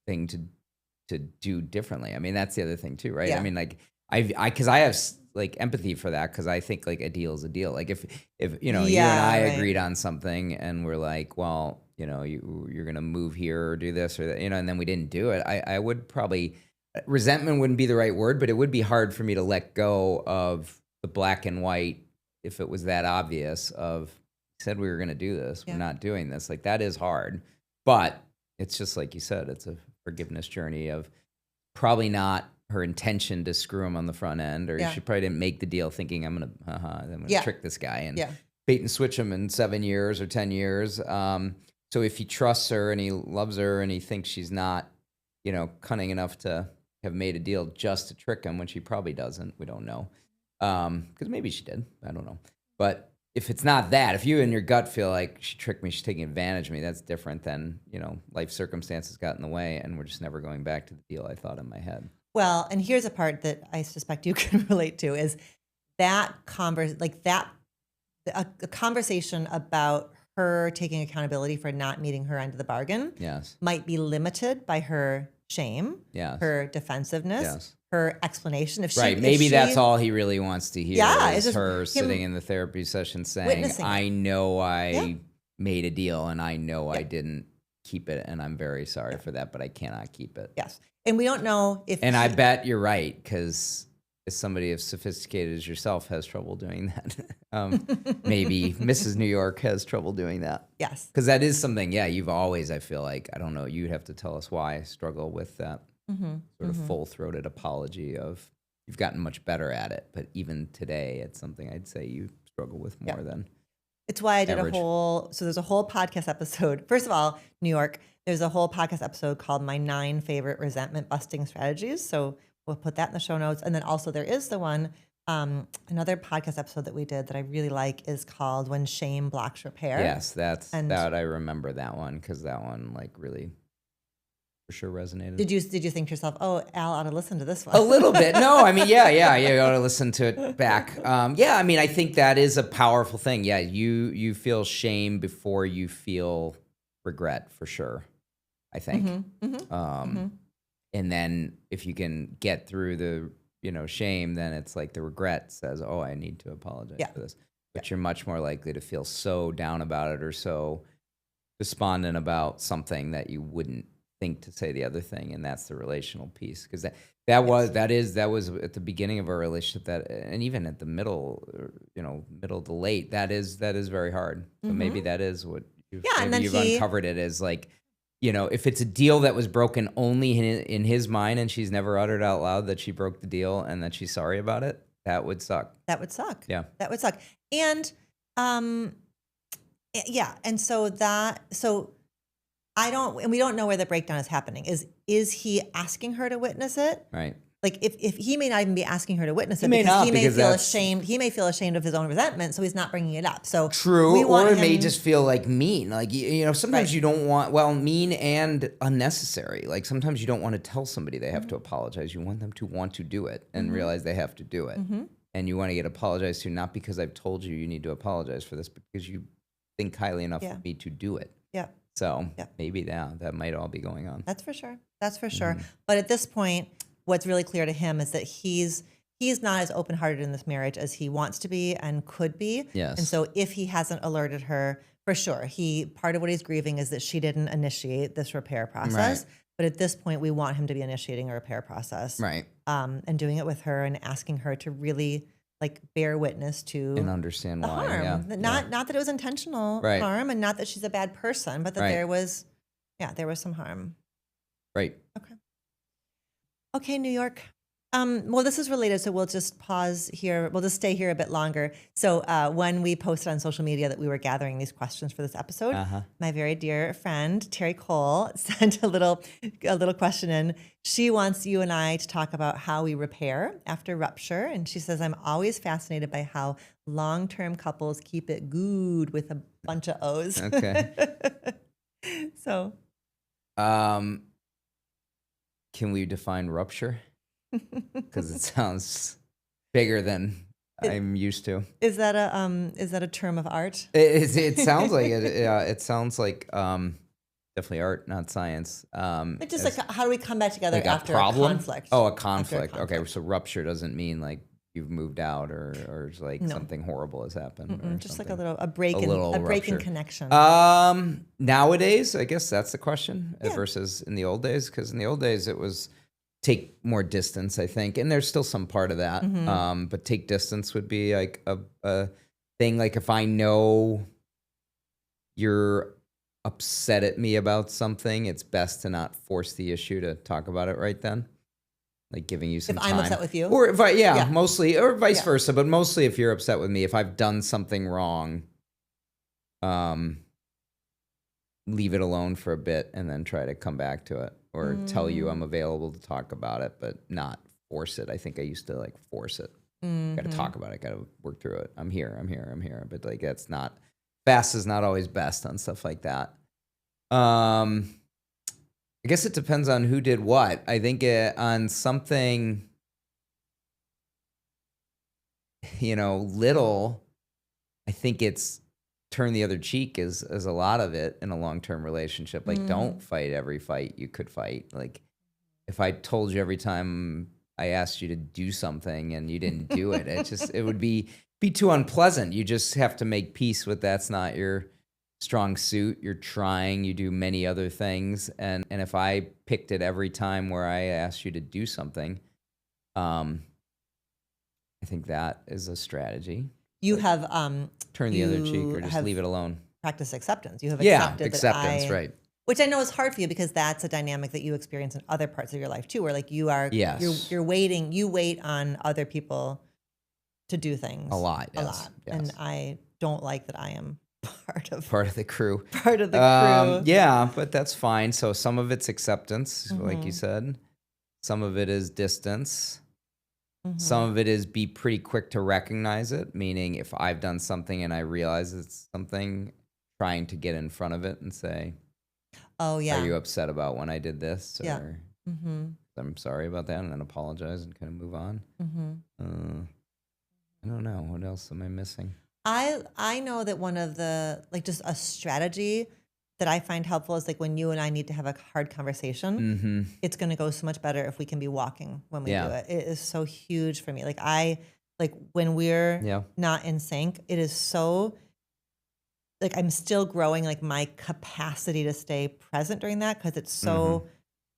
thing to do differently. I mean, that's the other thing too, right? Yeah. I mean, like because I have like empathy for that because I think like a deal is a deal. Like if you and I right. agreed on something and we're like, well, you're gonna move here or do this or that, and then we didn't do it. I would probably resentment wouldn't be the right word, but it would be hard for me to let go of the black and white if it was that obvious of said we were going to do this, Yeah. we're not doing this. Like that is hard, but it's just like you said, it's a forgiveness journey of probably not her intention to screw him on the front end, or Yeah. she probably didn't make the deal thinking I'm gonna Yeah. trick this guy and Yeah. bait and switch him in 7 years or 10 years. So if he trusts her and he loves her and he thinks she's not, cunning enough to have made a deal just to trick him when she probably doesn't, we don't know. Because maybe she did, I don't know. But if it's not that, if you in your gut feel like she tricked me, she's taking advantage of me, that's different than, life circumstances got in the way and we're just never going back to the deal I thought in my head. Well, and here's a part that I suspect you can relate to is that a conversation about her taking accountability for not meeting her end of the bargain Yes. might be limited by her shame, Yes. her defensiveness, Yes. her explanation. Right. Maybe that's all he really wants to hear. Yeah, it's is just her him sitting in the therapy session saying, witnessing it. I know I Yeah. made a deal and I know I Yeah. didn't keep it and I'm very sorry for that, but I cannot keep it. Yes. And we don't know if And I bet you're right, because as somebody as sophisticated as yourself has trouble doing that. Maybe Mrs. New York has trouble doing that. yes. Because that is something, you've always, I feel like, I don't know, you'd have to tell us why, struggle with that sort of full-throated apology of, you've gotten much better at it, but even today, it's something I'd say you struggle with more than It's why I did average. there's a whole podcast episode. First of all, New York, there's a whole podcast episode called My 9 Favorite Resentment Busting Strategies. So we'll put that in the show notes. And then also there is the one, another podcast episode that we did that I really like is called When Shame Blocks Repair. Yes, that I remember that one, because that one like really for sure resonated. Did you think to yourself, oh, Al ought to listen to this one? A little bit. No, I mean, you ought to listen to it back. I mean, I think that is a powerful thing. Yeah, you feel shame before you feel regret, for sure, I think. And then if you can get through the, shame, then it's like the regret says, oh, I need to apologize for this. But you're much more likely to feel so down about it or so despondent about something that you wouldn't think to say the other thing, and that's the relational piece. Because that was at the beginning of our relationship, that, and even at the middle, middle to late, that is very hard. So maybe that is what and then you've uncovered it as, like, if it's a deal that was broken only in his mind, and she's never uttered out loud that she broke the deal and that she's sorry about it, that would suck. That would suck. Yeah. That would suck. And and so we don't know where the breakdown is happening. Is he asking her to witness it? Right. Like, if he may not even be asking her to witness it, He may because not, he may because feel that's- ashamed. He may feel ashamed of his own resentment, so he's not bringing it up. So True, we want or it may him- just feel like mean. Like, sometimes Right. you don't want, mean and unnecessary. Like, sometimes you don't want to tell somebody they have to apologize. You want them to want to do it and realize they have to do it. And you want to get apologized to, not because I've told you need to apologize for this, but because you think highly enough of me to do it. Yeah. So maybe that might all be going on. That's for sure. That's for sure. But at this point, what's really clear to him is that he's not as open-hearted in this marriage as he wants to be and could be. Yes. And so if he hasn't alerted her, for sure, part of what he's grieving is that she didn't initiate this repair process. Right. But at this point, we want him to be initiating a repair process. Right. And doing it with her and asking her to really, like, bear witness to And understand the why. harm. Yeah. Not that it was intentional Right. harm, and not that she's a bad person, but that Right. there was some harm. Right. Okay, New York. Well, this is related, so we'll just pause here. We'll just stay here a bit longer. So when we posted on social media that we were gathering these questions for this episode, my very dear friend Terry Cole sent a little question in. She wants you and I to talk about how we repair after rupture, and she says, "I'm always fascinated by how long-term couples keep it good," with a bunch of O's. Okay. So, can we define rupture? Because it sounds bigger than I'm used to. is that a term of art? It sounds like it. Yeah, it sounds like definitely art, not science. It's just like, how do we come back together like after a problem? a conflict? Oh, a After conflict. Okay, so rupture doesn't mean like you've moved out or it's like No. something horrible has happened. Or Just like something. a break in rupture. connection. Nowadays, I guess that's the question Yeah. versus in the old days. Because in the old days, it was take more distance, I think, and there's still some part of that. But take distance would be like a thing. Like, if I know you're upset at me about something, it's best to not force the issue to talk about it right then. Like, giving you some If time. I'm upset with you? Or if Yeah. mostly, or vice Yeah. versa, but mostly if you're upset with me, if I've done something wrong, leave it alone for a bit and then try to come back to it, or tell you I'm available to talk about it, but not force it. I think I used to like force it. Got to talk about it. Got to work through it. I'm here. But like, that's not, fast is not always best on stuff like that. I guess it depends on who did what. I think on something, little, I think it's turn the other cheek is a lot of it in a long-term relationship. Like, don't fight every fight you could fight. Like, if I told you every time I asked you to do something and you didn't do it, it would be too unpleasant. You just have to make peace with that's not your strong suit. You're trying, you do many other things. And if I picked it every time where I asked you to do something, I think that is a strategy. You have Turn the other cheek or just have leave it alone. practice acceptance. You have accepted acceptance, right. Which I know is hard for you because that's a dynamic that you experience in other parts of your life too, where like you are, Yes. you're waiting, you wait on other people to do things A lot, a yes, lot, yes. and I don't like that I am part of the crew. part of the crew. Yeah, but that's fine. So some of it's acceptance, like you said. Some of it is distance. Some of it is be pretty quick to recognize it, meaning if I've done something and I realize it's something, trying to get in front of it and say, Oh yeah. are you upset about when I did this? Or Yeah. I'm sorry about that, and then apologize and kind of move on. I don't know. What else am I missing? I know that one of the, like, just a strategy that I find helpful is like when you and I need to have a hard conversation, it's going to go so much better if we can be walking when we do it. It is so huge for me. Like when we're not in sync, it is so like I'm still growing like my capacity to stay present during that because it's so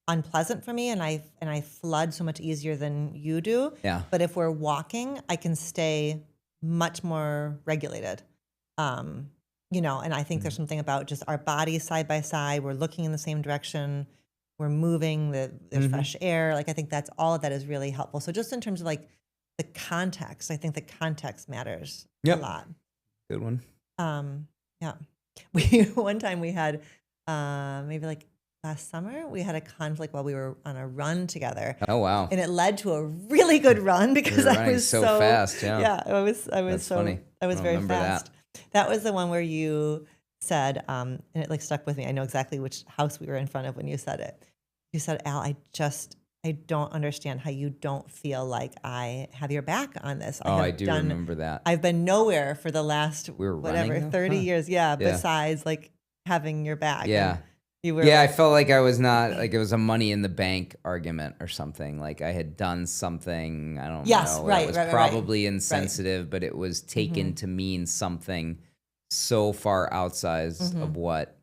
unpleasant for me and I flood so much easier than you do. Yeah. But if we're walking, I can stay much more regulated. And I think there's something about just our bodies side by side. We're looking in the same direction. We're moving. There's fresh air. Like I think that's all of that is really helpful. So just in terms of like the context, I think the context matters a lot. Good one. Yeah. One time we had maybe like last summer we had a conflict while we were on a run together. Oh wow. And it led to a really good run because I was so fast. Yeah. I was That's funny. I was very remember fast. That was the one where you said, and it like stuck with me. I know exactly which house we were in front of when you said it. You said, Al, I don't understand how you don't feel like I have your back on this. I do remember that. I've been nowhere for the last, running, 30 years. Yeah, besides like having your back. Yeah. And you were I felt like I was not, like it was a money in the bank argument or something. Like I had done something, I don't know. Right, it was probably insensitive, but it was taken to mean something so far outsized of what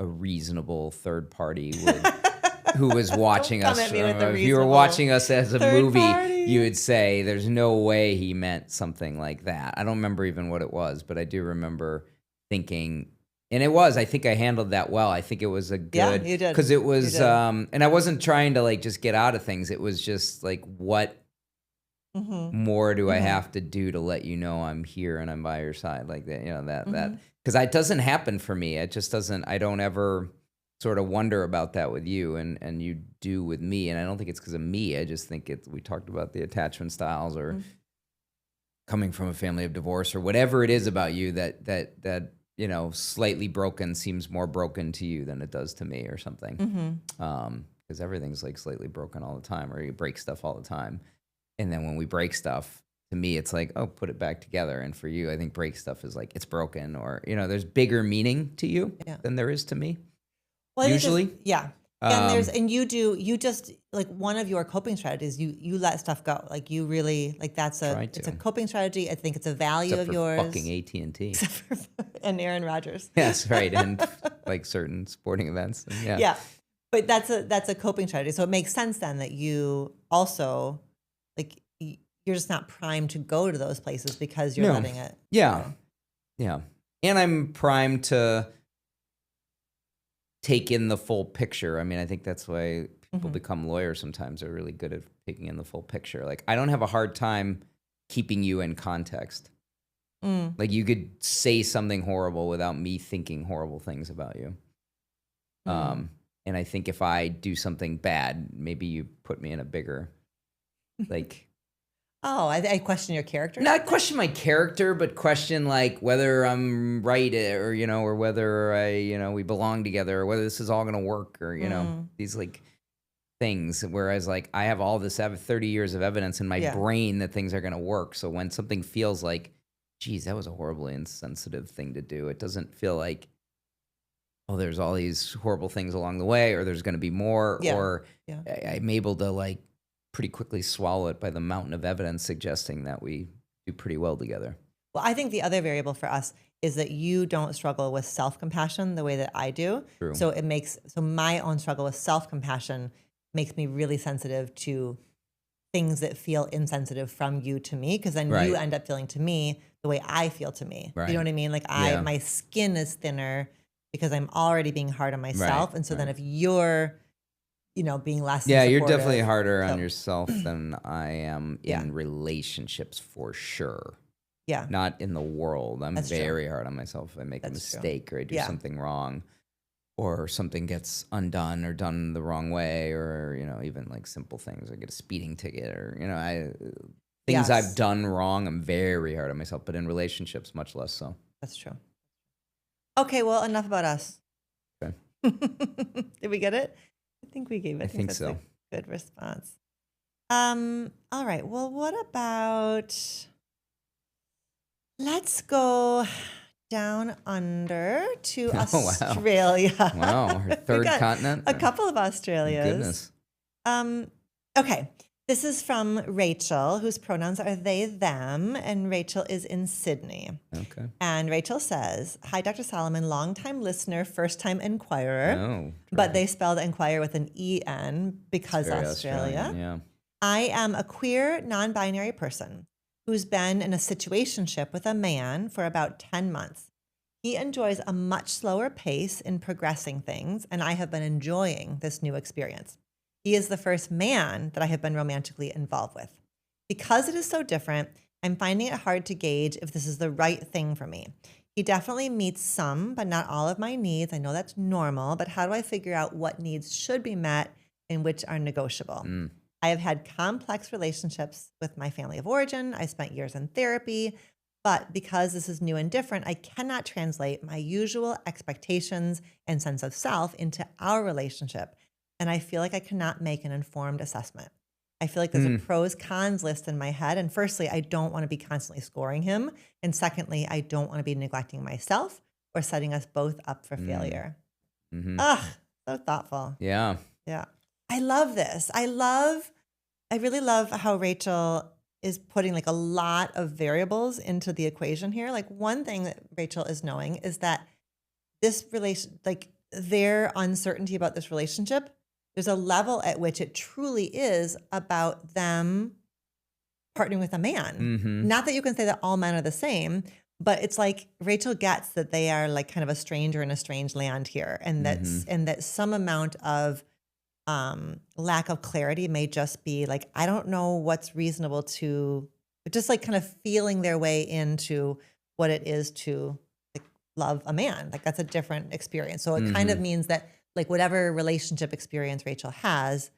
a reasonable third party would, who was watching us. If you were watching us as a movie, you would say, there's no way he meant something like that. I don't remember even what it was, but I do remember thinking, and I think I handled that well. I think it was a good, yeah, you did. Because it was, and I wasn't trying to like just get out of things. It was just like, what more do I have to do to let you know I'm here and I'm by your side? Like that, that, because it doesn't happen for me. It just doesn't, I don't ever sort of wonder about that with you and you do with me. And I don't think it's because of me. I just think we talked about the attachment styles or coming from a family of divorce or whatever it is about you that slightly broken seems more broken to you than it does to me or something. Because everything's like slightly broken all the time, or you break stuff all the time. And then when we break stuff, to me, it's like, oh, put it back together. And for you, I think break stuff is like, it's broken, or, there's bigger meaning to you than there is to me. Well, usually. And you just like one of your coping strategies, you let stuff go. Like you really, like it's a coping strategy. I think it's a value Except of for yours. Fucking AT&T. And Aaron Rodgers. Yes, right. And like certain sporting events. And yeah. But that's a coping strategy. So it makes sense then that you also, like, you're just not primed to go to those places because you're letting it. Yeah. Yeah. And I'm primed to take in the full picture. I mean, I think that's why people become lawyers sometimes. They're really good at taking in the full picture. Like, I don't have a hard time keeping you in context. Like, you could say something horrible without me thinking horrible things about you. And I think if I do something bad, maybe you put me in a bigger, like... Oh, I question your character? Not question my character, but question like whether I'm right or, or whether we belong together, or whether this is all going to work, or, these like things. Whereas like I have all this, 30 years of evidence in my brain that things are going to work. So when something feels like, geez, that was a horribly insensitive thing to do, it doesn't feel like, oh, there's all these horrible things along the way, or there's going to be more, or I'm able to like pretty quickly swallow it by the mountain of evidence suggesting that we do pretty well together. Well, I think the other variable for us is that you don't struggle with self-compassion the way that I do. True. So my own struggle with self-compassion makes me really sensitive to things that feel insensitive from you to me, because then you end up feeling to me the way I feel to me. Right. You know what I mean? Like my skin is thinner because I'm already being hard on myself. And so then if you're being less you're definitely harder on yourself than I am in relationships, for sure. Yeah. Not in the world. I'm very hard on myself if I make a mistake or I do something wrong, or something gets undone or done the wrong way, or, even like simple things. I get a speeding ticket, or, things I've done wrong. I'm very hard on myself, but in relationships, much less so. That's true. Okay, well, enough about us. Okay. Did we get it? I think we gave it. I think that's so. A good response. All right. Well, what about, let's go down under to Australia. Wow. Our third continent. A couple of Australias. Goodness. Okay. This is from Rachel, whose pronouns are they, them, and Rachel is in Sydney. Okay. And Rachel says, "Hi, Dr. Solomon, longtime listener, first-time inquirer." Oh, But they spelled inquire with an E-N because very Australia. Australian, yeah. "I am a queer, non-binary person who's been in a situationship with a man for about 10 months. He enjoys a much slower pace in progressing things, and I have been enjoying this new experience. He is the first man that I have been romantically involved with. Because it is so different, I'm finding it hard to gauge if this is the right thing for me. He definitely meets some, but not all of my needs. I know that's normal, but how do I figure out what needs should be met and which are negotiable? I have had complex relationships with my family of origin. I spent years in therapy, but because this is new and different, I cannot translate my usual expectations and sense of self into our relationship. And I feel like I cannot make an informed assessment. I feel like there's a pros cons list in my head. And firstly, I don't want to be constantly scoring him. And secondly, I don't want to be neglecting myself or setting us both up for failure." Ugh, so thoughtful. Yeah. Yeah. I love this. I really love how Rachel is putting like a lot of variables into the equation here. Like one thing that Rachel is knowing is that this like their uncertainty about this relationship, there's a level at which it truly is about them partnering with a man. Not that you can say that all men are the same, but it's like Rachel gets that they are like kind of a stranger in a strange land here, and that some amount of lack of clarity may just be like, I don't know what's reasonable to, just like kind of feeling their way into what it is to like love a man. Like that's a different experience. So it kind of means that like whatever relationship experience Rachel has,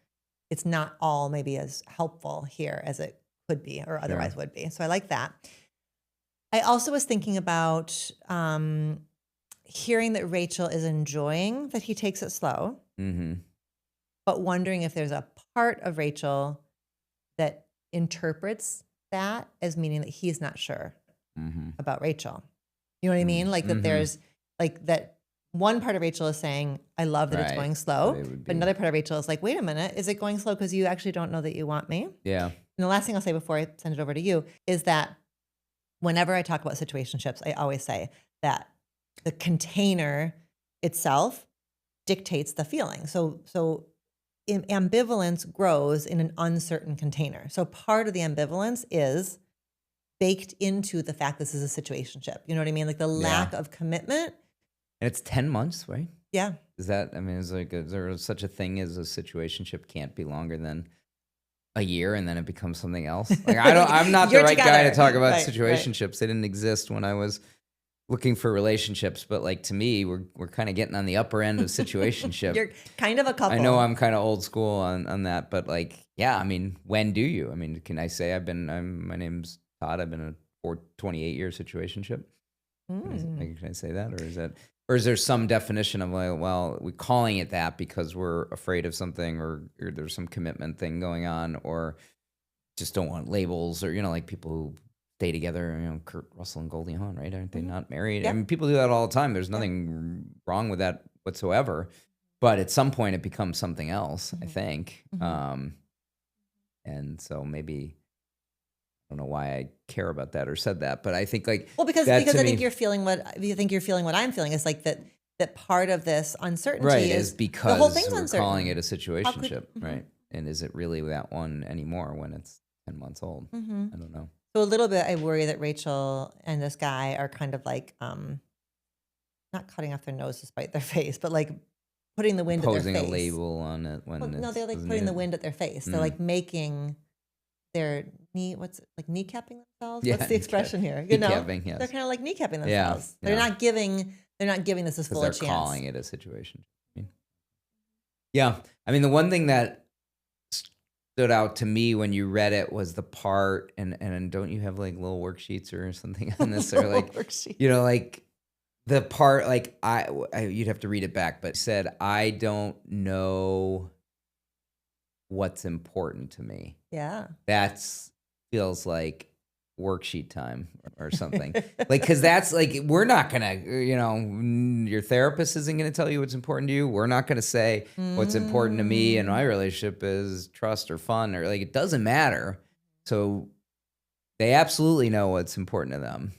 it's not all maybe as helpful here as it could be or otherwise would be. So I like that. I also was thinking about hearing that Rachel is enjoying that he takes it slow, but wondering if there's a part of Rachel that interprets that as meaning that he's not sure about Rachel. You know what I mean? Like that there's like that one part of Rachel is saying, I love that it's going slow. But another part of Rachel is like, wait a minute, is it going slow because you actually don't know that you want me? Yeah. And the last thing I'll say before I send it over to you is that whenever I talk about situationships, I always say that the container itself dictates the feeling. So ambivalence grows in an uncertain container. So part of the ambivalence is baked into the fact this is a situationship. You know what I mean? Like the lack of commitment. And it's 10 months, right? Yeah. Is that, I mean, is there such a thing as a situationship can't be longer than a year and then it becomes something else? Like I'm not the right guy to talk about situationships. They didn't exist when I was looking for relationships, but like to me, we're kind of getting on the upper end of situationship. You're kind of a couple. I know I'm kind of old school on that, but like, yeah, I mean, when do you? I mean, can I say my name's Todd. I've been in a 28-year situationship. Can I say that, or is there some definition of like, well, we're calling it that because we're afraid of something, or there's some commitment thing going on, or just don't want labels, or like people who stay together, Kurt Russell and Goldie Hawn, right? Aren't they not married? I mean, people do that all the time. There's nothing wrong with that whatsoever. But at some point, it becomes something else, I think. And so maybe I don't know why I care about that or said that, but I think like because I think you're feeling what I'm feeling is like that part of this uncertainty is because the whole thing's we're uncertain. calling it a situationship, right? And is it really that one anymore when it's 10 months old? I don't know. So a little bit, I worry that Rachel and this guy are kind of like, not cutting off their nose to spite their face, but like putting the wind at their face. Posing a label on it when they're like putting the wind at their face. They're like making their kneecapping themselves? Yeah, what's the expression here? Kneecapping, yes. They're kind of like kneecapping themselves. Yeah. They're not giving this as full a chance. They're calling it a situation. Yeah. I mean, the one thing that stood out to me when you read it was the part, and don't you have like little worksheets or something on this, or like like the part, like you'd have to read it back, but said, I don't know what's important to me. Yeah. That feels like worksheet time or something. Like, cause that's like, we're not gonna, your therapist isn't gonna tell you what's important to you. We're not gonna say what's important to me in my relationship is trust or fun, or like, it doesn't matter. So they absolutely know what's important to them.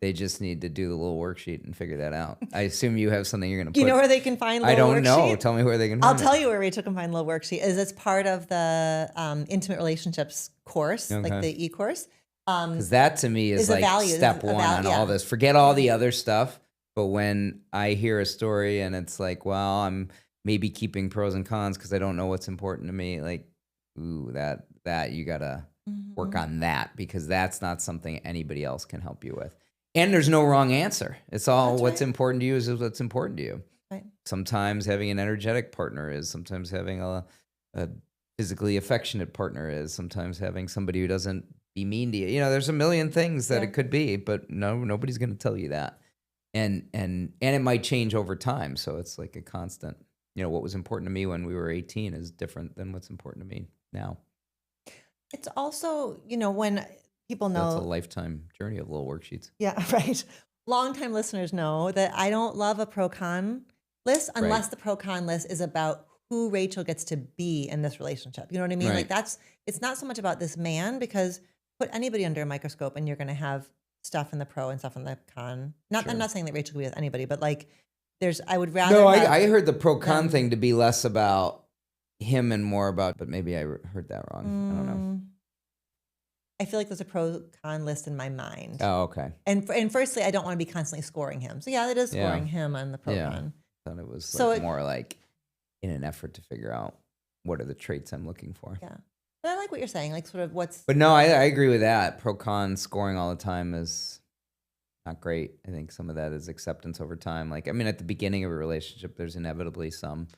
They just need to do the little worksheet and figure that out. I assume you have something you're going to put. You know where they can find I little don't know. worksheet? Tell me where they can I'll find tell you where Rachel can find a little worksheet. Is it's part of the intimate relationships course, like the e-course. Because that to me is like step one on all this. Forget all the other stuff. But when I hear a story and it's like, well, I'm maybe keeping pros and cons because I don't know what's important to me. Like, ooh, that you got to work on that, because that's not something anybody else can help you with. And there's no wrong answer. It's all what's important to you is what's important to you. Right. Sometimes having an energetic partner is. Sometimes having a physically affectionate partner is. Sometimes having somebody who doesn't be mean to you. There's a million things that it could be, but nobody's going to tell you that. And it might change over time. So it's like a constant. What was important to me when we were 18 is different than what's important to me now. It's also, when people know. That's a lifetime journey of little worksheets. Yeah, right. Longtime listeners know that I don't love a pro-con list unless the pro-con list is about who Rachel gets to be in this relationship. You know what I mean? Right. Like it's not so much about this man, because put anybody under a microscope and you're going to have stuff in the pro and stuff in the con. I'm not saying that Rachel could be with anybody, but like I would rather. No, I heard the pro-con thing to be less about him and more about, but maybe I heard that wrong. I don't know. I feel like there's a pro-con list in my mind. Oh, okay. And firstly, I don't want to be constantly scoring him. So yeah, it is scoring him on the pro-con. I thought it was more like in an effort to figure out what are the traits I'm looking for. Yeah. But I like what you're saying, like sort of what's. But no, I agree with that. Pro-con scoring all the time is not great. I think some of that is acceptance over time. Like, I mean, at the beginning of a relationship, there's inevitably some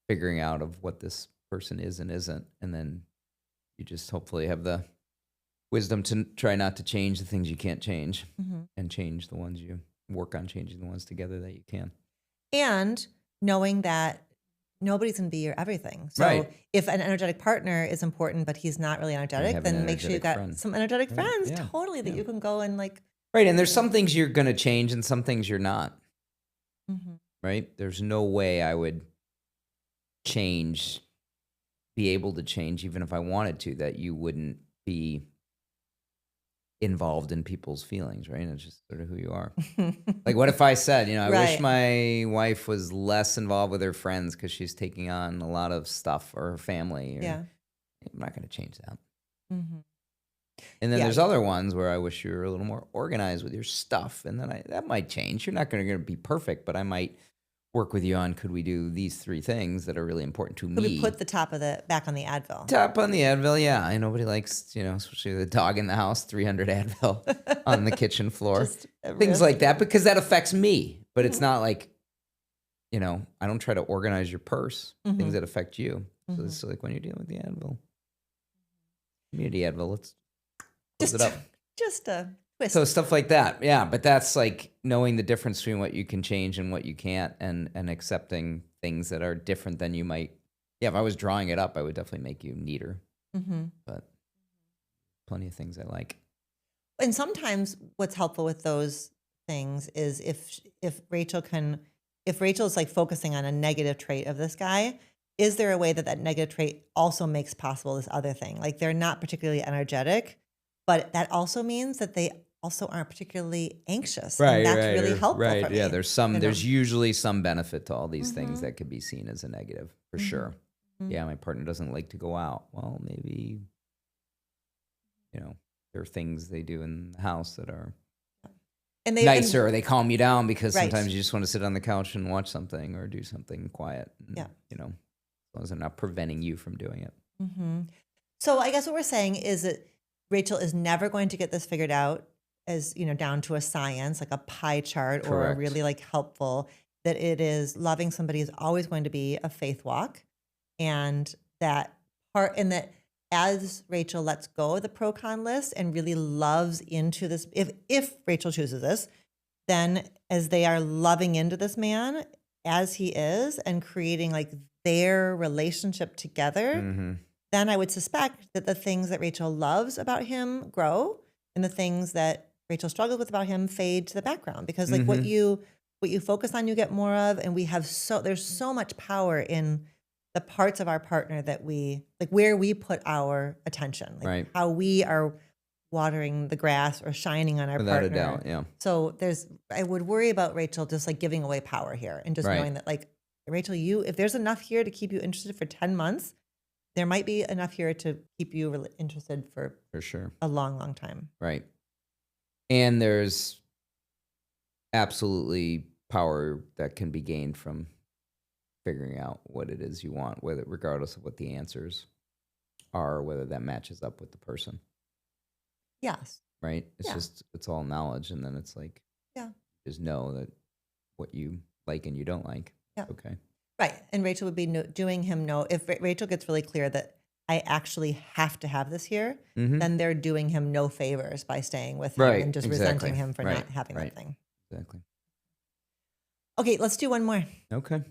figuring out of what this person is and isn't. And then you just hopefully have the wisdom to try not to change the things you can't change and change the ones you work on changing the ones together that you can. And knowing that nobody's going to be your everything. So if an energetic partner is important, but he's not really energetic, then make sure you've got some energetic friends totally that you can go and like. Right. And there's some things you're going to change and some things you're not. Right. There's no way I would be able to change, even if I wanted to, that you wouldn't be involved in people's feelings, right? It's just sort of who you are. Like, what if I said, I wish my wife was less involved with her friends because she's taking on a lot of stuff, or her family. I'm not going to change that. And then there's other ones where I wish you were a little more organized with your stuff, and then that might change. You're not going to be perfect, but I might work with you on, could we do these 3 things that are really important to me? Could we put the top of back on the Advil? Top on the Advil, yeah. I nobody likes, especially the dog in the house, 300 Advil on the kitchen floor. Things like that, because that affects me. But it's not like, I don't try to organize your purse, things that affect you. So it's like when you're dealing with the Advil. Community Advil, let's close it up. Just a twist. So stuff like that, yeah. But that's like knowing the difference between what you can change and what you can't, and accepting things that are different than you might. Yeah, if I was drawing it up, I would definitely make you neater. But plenty of things I like. And sometimes what's helpful with those things is if Rachel is like focusing on a negative trait of this guy, is there a way that negative trait also makes possible this other thing? Like, they're not particularly energetic, but that also means that they also aren't particularly anxious. Right, and that's really helpful for me. Yeah, there's usually some benefit to all these things that could be seen as a negative, for sure. Yeah, my partner doesn't like to go out. Well, maybe, there are things they do in the house that are nicer, or they calm you down, because sometimes you just want to sit on the couch and watch something or do something quiet. And, as long as they're not preventing you from doing it. So I guess what we're saying is that Rachel is never going to get this figured out as, down to a science, like a pie chart. Correct. Or a really like helpful, that it is loving somebody is always going to be a faith walk. And that as Rachel lets go of the pro-con list and really loves into this, if Rachel chooses this, then as they are loving into this man as he is and creating like their relationship together, then I would suspect that the things that Rachel loves about him grow, and the things that Rachel struggles with about him fade to the background, because like Mm-hmm. what you focus on, you get more of. And there's so much power in the parts of our partner that we like, where we put our attention, like Right. how we are watering the grass or shining on our Without a partner. doubt. Yeah. So I would worry about Rachel just like giving away power here, and just Right. knowing that like, Rachel, if there's enough here to keep you interested for 10 months, there might be enough here to keep you really interested for sure. a long, long time. Right. And there's absolutely power that can be gained from figuring out what it is you want, regardless of what the answers are, whether that matches up with the person. Yes. Right. Yeah. It's all knowledge. And then it's like, Yeah. just know that what you like and you don't like. Yeah. Okay. Right. And Rachel would be doing him if Rachel gets really clear that I actually have to have this here, Mm-hmm. then they're doing him no favors by staying with him Right. and just Exactly. resenting him for Right. not having Right. that thing. Exactly. Okay, let's do one more. Okay.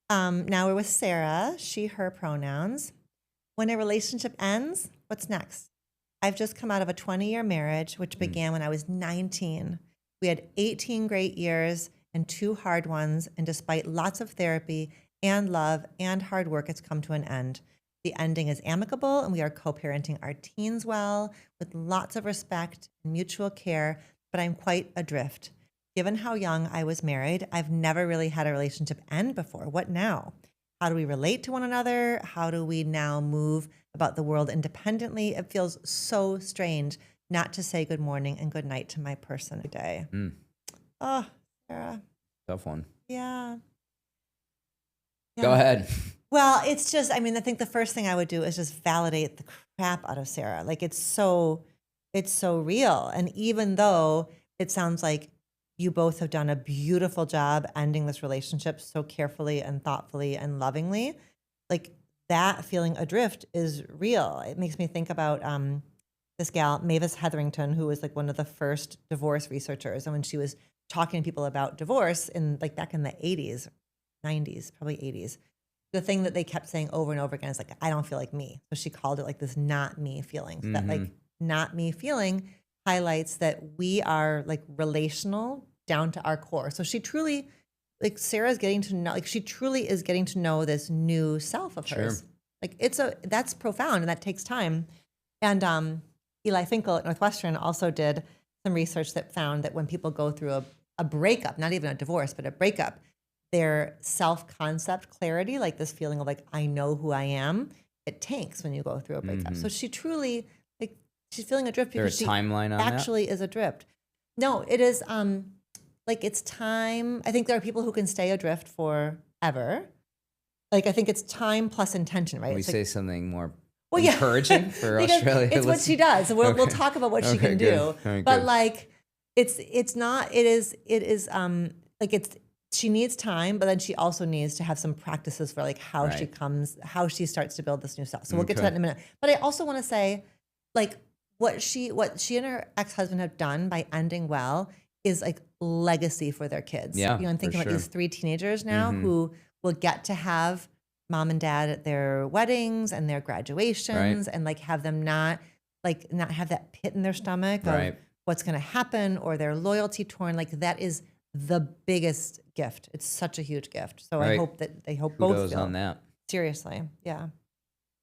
Now we're with Sarah, she, her pronouns. When a relationship ends, what's next? I've just come out of a 20-year marriage, which began when I was 19. We had 18 great years and 2 hard ones, and despite lots of therapy and love and hard work, it's come to an end. The ending is amicable, and we are co-parenting our teens well, with lots of respect and mutual care, but I'm quite adrift. Given how young I was married, I've never really had a relationship end before. What now? How do we relate to one another? How do we now move about the world independently? It feels so strange not to say good morning and good night to my person today. Oh, Sarah. Tough one. Yeah. Go ahead. Well, it's just, I think the first thing I would do is just validate the crap out of Sarah. Like it's so real. And even though it sounds like you both have done a beautiful job ending this relationship so carefully and thoughtfully and lovingly, like that feeling adrift is real. It makes me think about this gal, Mavis Hetherington, who was like one of the first divorce researchers. And when she was talking to people about divorce in like back in the 80s, 90s, probably 80s, the thing that they kept saying over and over again is like, I don't feel like me. So she called it like this not me feeling. So that like not me feeling highlights that we are like relational down to our core. So she truly, like Sarah's getting to know, like she truly is getting to know this new self of hers. Like that's profound, and that takes time. And Eli Finkel at Northwestern also did some research that found that when people go through a breakup, not even a divorce, but a breakup, their self-concept clarity, like this feeling of like, I know who I am, it tanks when you go through a breakup. So she truly, like, she's feeling adrift because she timeline on actually is adrift. No, it is like it's time. I think there are people who can stay adrift forever. Like I think it's time plus intention, right? Can we it's say like, something more well, yeah. encouraging for Because Australia? it's what she does. So we'll talk about what she can do. All right, but good. like it's not, it is like it's, she needs time, but then she also needs to have some practices for like how she starts to build this new self. So we'll get to that in a minute. But I also want to say, like, what she and her ex-husband have done by ending well is like legacy for their kids. Yeah, I'm thinking about these 3 teenagers now who will get to have mom and dad at their weddings and their graduations, and like have them not have that pit in their stomach of what's going to happen, or their loyalty torn. Like that is the biggest gift. It's such a huge gift. So I hope that they both Kudos feel on that. Seriously. Yeah.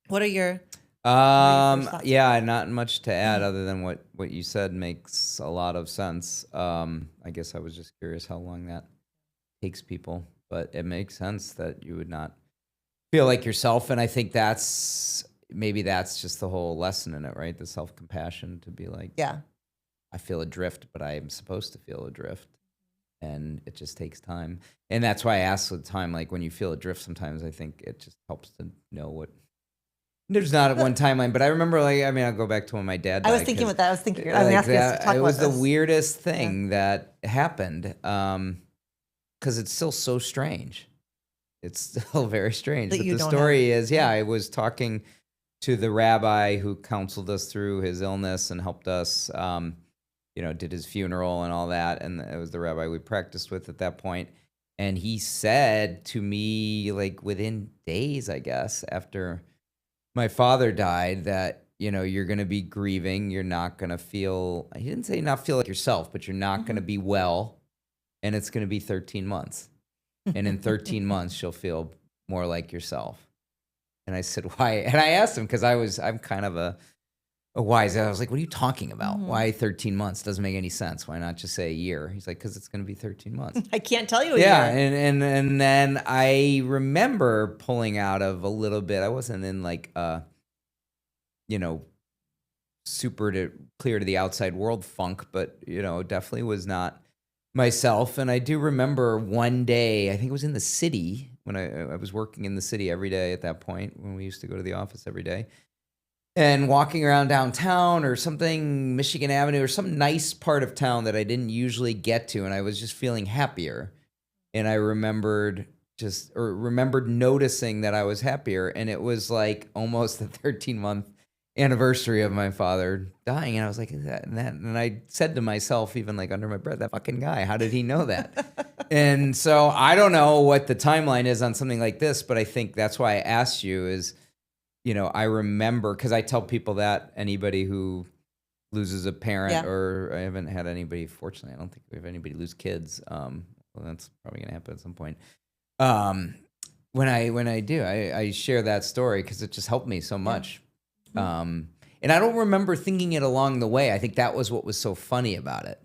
What are your yeah, not much to add other than what you said makes a lot of sense. I guess I was just curious how long that takes people, but it makes sense that you would not feel like yourself. And I think maybe that's just the whole lesson in it, right? The self-compassion to be like, yeah. I feel adrift, but I am supposed to feel adrift. And it just takes time. And that's why I ask all the time, like when you feel adrift, sometimes I think it just helps to know what. There's not one timeline, but I remember, I'll go back to when my dad died. I was thinking about that. I was thinking, like asking us to talk it about was this. the weirdest thing that happened because it's still so strange. It's still very strange. That but you the don't story is, I was talking to the rabbi who counseled us through his illness and helped us, did his funeral and all that. And it was the rabbi we practiced with at that point. And he said to me, like within days, I guess, after my father died, that you're going to be grieving. You're not going to feel, he didn't say not feel like yourself, but you're not going to be well. And it's going to be 13 months. And in 13 months, you'll feel more like yourself. And I said, why? And I asked him, because I'm kind of a wise guy. I was like, what are you talking about? Why 13 months? Doesn't make any sense. Why not just say a year? He's like, because it's going to be 13 months. I can't tell you a Yeah. year. And then I remember pulling out of a little bit. I wasn't in like, super clear to the outside world funk, but, definitely was not myself. And I do remember one day, I think it was in the city, when I was working in the city every day at that point, when we used to go to the office every day, and walking around downtown or something, Michigan Avenue, or some nice part of town that I didn't usually get to, and I was just feeling happier. And I remembered noticing that I was happier, and it was like almost the 13-month anniversary of my father dying. And I was like, and I said to myself, even like under my breath, that fucking guy, how did he know that? And so I don't know what the timeline is on something like this, but I think that's why I asked you is, I remember, because I tell people that anybody who loses a parent, or I haven't had anybody, fortunately, I don't think we have anybody lose kids. Well, that's probably going to happen at some point. When I do, I share that story because it just helped me so much. And I don't remember thinking it along the way. I think that was what was so funny about it.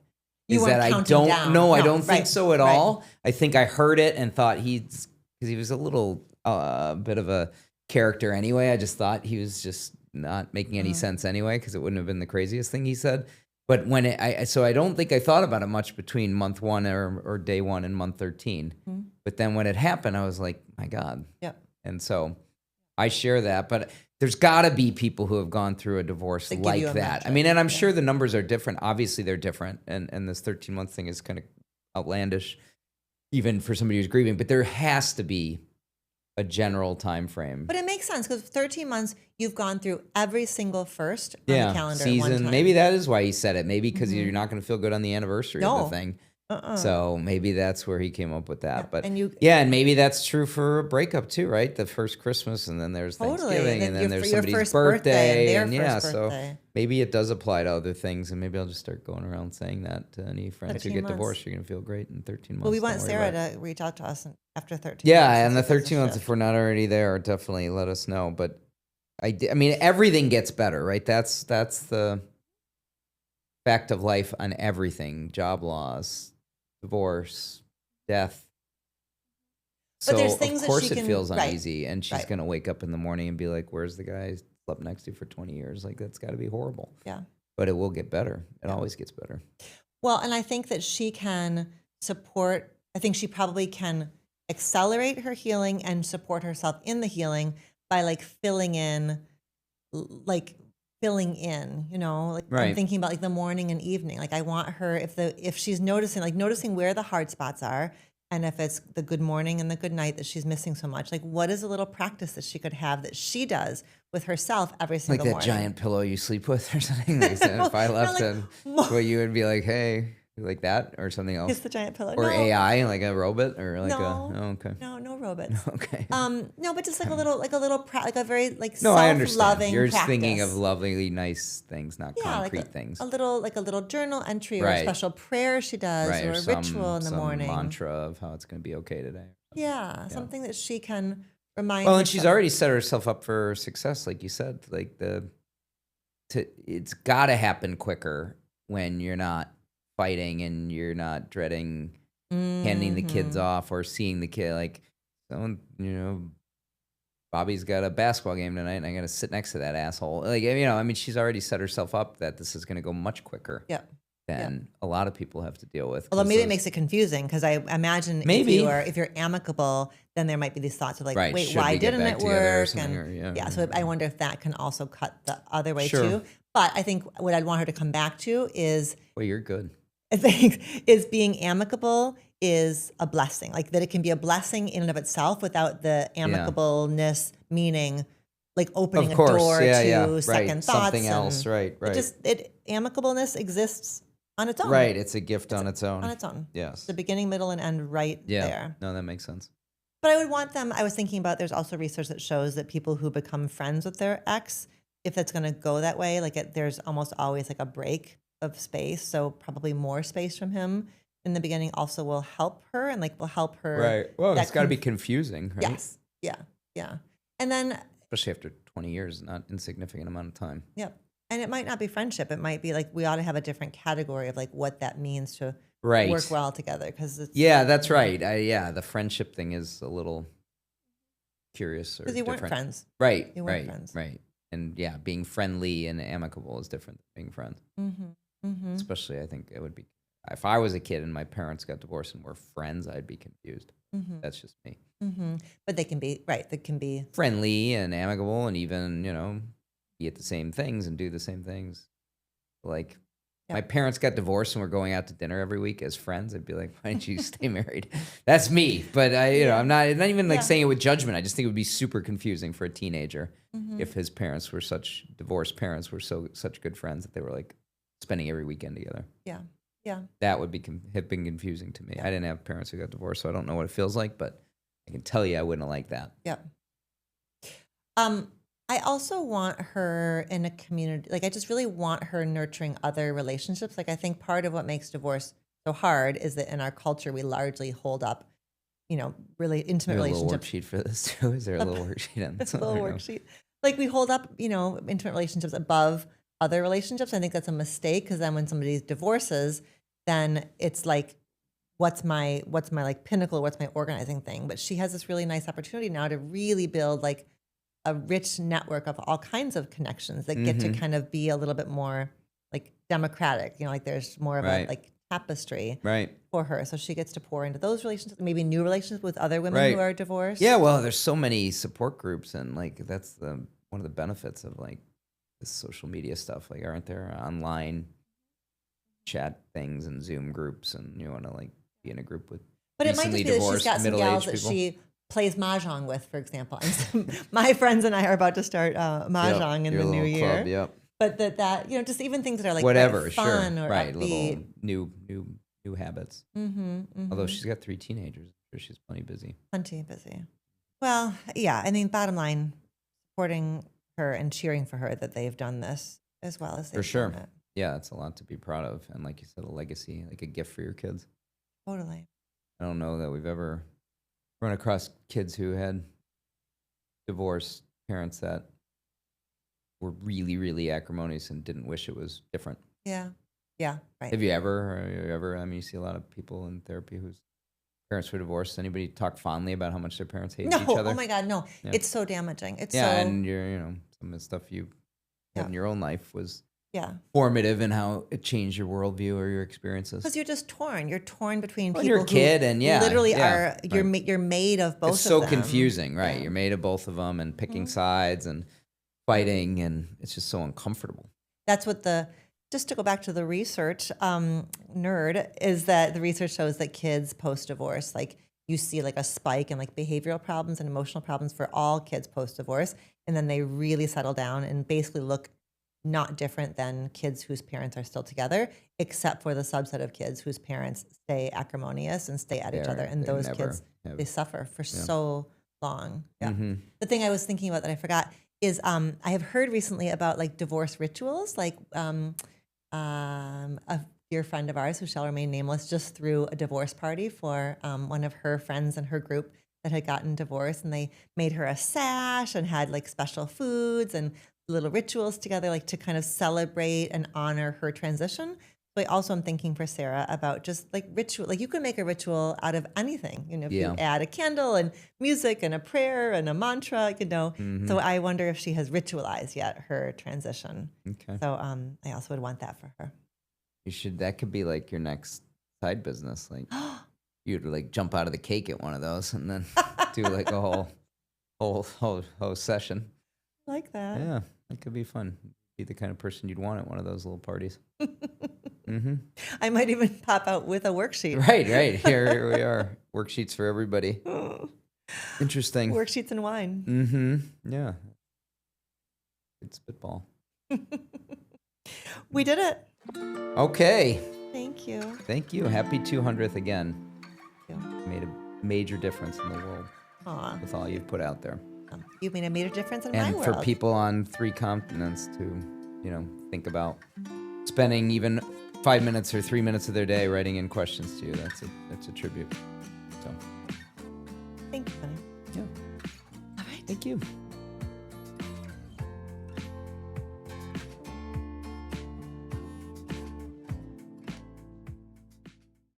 You weren't counting down. I don't think so at all. I think I heard it and thought because he was a little bit of a character anyway. I just thought he was just not making any sense anyway, because it wouldn't have been the craziest thing he said. But when so I don't think I thought about it much between month 1 or day 1 and month 13. But then when it happened, I was like, my God. Yep. And so I share that, but there's got to be people who have gone through a divorce like that. Metric. I mean, and I'm sure the numbers are different. Obviously, they're different, and this 13-month thing is kind of outlandish, even for somebody who's grieving. But there has to be a general time frame. But it makes sense, because 13 months, you've gone through every single first on the calendar season. at one time. Maybe that is why he said it. Maybe because you're not going to feel good on the anniversary of the thing. So maybe that's where he came up with that. But and maybe that's true for a breakup too, right? The first Christmas, and then there's Thanksgiving, and then there's somebody's birthday, and so maybe it does apply to other things. And maybe I'll just start going around saying that to any friends who get divorced. You're gonna feel great in 13 months. Well, we want Sarah to reach out to us after 13 months. Yeah, and the 13 months, if we're not already there, definitely let us know. But I mean, everything gets better, right? That's the fact of life on everything: job loss, divorce, death. But So there's things of course that it feels uneasy, and she's gonna wake up in the morning and be like, "Where's the guy I slept next to for 20 years?" Like, that's got to be horrible. Yeah. But it will get better. It always gets better. Well, and I think that she can support. I think she probably can accelerate her healing and support herself in the healing by filling in, I'm thinking about the morning and evening. I want her, if she's noticing where the hard spots are, and if it's the good morning and the good night that she's missing so much, what is a little practice that she could have that she does with herself every single morning? Like that giant pillow you sleep with or something. If I left it, you would be like, hey, like that or something else. It's the giant pillow. Or AI, like a robot, or okay. No robots. Okay. No, but just a very No, I understand. self-loving You're just practice. thinking of lovely, nice things, not concrete things. A little journal entry or a special prayer she does, or a ritual in the morning. Mantra of how it's going to be okay today. Yeah, something that she can remind. Well, and she's already set herself up for success, like you said. It's got to happen quicker when you're not fighting and you're not dreading handing the kids off or seeing the kid. Bobby's got a basketball game tonight and I got to sit next to that asshole. She's already set herself up that this is going to go much quicker than a lot of people have to deal with. Although maybe it makes it confusing, because I imagine if you're amicable, then there might be these thoughts of wait, why didn't it work? So I wonder if that can also cut the other way too. But I think what I'd want her to come back to is, well, you're good. I think is being amicable is a blessing. That it can be a blessing in and of itself without the amicableness meaning opening a door to second thoughts. Something else, right. Amicableness exists on its own. Right, it's a gift on its own. On its own. Yes. The beginning, middle, and end there. No, that makes sense. But I would want them, I was thinking about, there's also research that shows that people who become friends with their ex if that's going to go that way, like there's almost always like a break of space. So probably more space from him in the beginning also will help her and like will help her. Right. Well, that it's got to be confusing, right? Yes. Yeah. Yeah. And then, Especially after 20 years, not insignificant amount of time. yep. And it might not be friendship. It might be like we ought to have a different category of like what that means to Right. work well together. Because it's Yeah, that's right. The friendship thing is a little curious or because you weren't different. friends. Right. You weren't Right. friends. Right. And yeah, being friendly and amicable is different than being friends. Mm-hmm. Mm-hmm. Especially, I think it would be if I was a kid and my parents got divorced and were friends, I'd be confused. Mm-hmm. That's just me. Mm-hmm. But they can be right. They can be Friendly and amicable, and even be at the same things and do the same things. Like my parents got divorced and we're going out to dinner every week as friends. I'd be like, why didn't you stay married? That's me. But I'm not even like saying it with judgment. I just think it would be super confusing for a teenager if his parents were divorced parents were such good friends that they were like spending every weekend together. Yeah. Yeah. That would have been confusing to me. I didn't have parents who got divorced, so I don't know what it feels like, but I can tell you I wouldn't have liked that. Yep. I also want her in a community. Like, I just really want her nurturing other relationships. Like, I think part of what makes divorce so hard is that in our culture, we largely hold up, really intimate Maybe a little relationships. worksheet for this too. Is there a little worksheet on this? A little worksheet. Like, we hold up, intimate relationships above other relationships. I think that's a mistake because then when somebody divorces, then it's like, what's my like pinnacle? What's my organizing thing? But she has this really nice opportunity now to really build like a rich network of all kinds of connections that get to kind of be a little bit more like democratic, like there's more of a like tapestry for her. So she gets to pour into those relationships, maybe new relationships with other women who are divorced. Yeah, well, there's so many support groups and like that's one of the benefits of like this social media stuff. Like aren't there online chat things and Zoom groups and you want to like be in a group with but it might just be that she's got some gals that she plays mahjong with, for example. And so my friends and I are about to start mahjong in the new year. Club, But that just even things that are like whatever, fun or upbeat. Little new habits. Mm-hmm. Although she's got 3 teenagers, I'm sure she's plenty busy. Well, yeah. I mean, bottom line, supporting her and cheering for her that they've done this as well as they've done it. Yeah, it's a lot to be proud of, and like you said, a legacy, like a gift for your kids. Totally. I don't know that we've ever run across kids who had divorced parents that were really, really acrimonious and didn't wish it was different. Yeah, right. Have you ever, I mean, you see a lot of people in therapy whose parents were divorced. Anybody talk fondly about how much their parents hated each other? Oh my God, no. Yeah. It's so damaging. And some of the stuff you had in your own life was formative in how it changed your worldview or your experiences. Because you're just torn. You're torn between people you're a kid and literally are, you're made of both it's of so them. Confusing, right? Yeah. You're made of both of them and picking sides and fighting, and it's just so uncomfortable. That's what just to go back to the research, nerd, is that the research shows that kids post-divorce, like you see like a spike in like behavioral problems and emotional problems for all kids post-divorce. And then they really settle down and basically look not different than kids whose parents are still together, except for the subset of kids whose parents stay acrimonious and stay at each other. And those kids, they suffer for so long. Yeah. Mm-hmm. The thing I was thinking about that I forgot is I have heard recently about like divorce rituals, like a dear friend of ours who shall remain nameless just threw a divorce party for one of her friends in her group that had gotten divorced, and they made her a sash and had like special foods and little rituals together, like to kind of celebrate and honor her transition. So I also am thinking for Sarah about just like ritual, like you can make a ritual out of anything, if you add a candle and music and a prayer and a mantra, So I wonder if she has ritualized yet her transition. Okay. So I also would want that for her. You should, that could be like your next side business. Like you'd like jump out of the cake at one of those and then do like a whole session. I like that. Yeah, that could be fun. Be the kind of person you'd want at one of those little parties. I might even pop out with a worksheet. Right. Here we are. Worksheets for everybody. Interesting. Worksheets and wine. Yeah. Good spitball. We did it. Okay. Thank you. Thank you. Happy 200th again. Thank you. Made a major difference in the world with all you've put out there. You've made a major difference in my And world. for people on 3 continents to, think about spending even 5 minutes or 3 minutes of their day writing in questions to you, that's a tribute. So, Thank you, honey. yeah. All right. Thank you.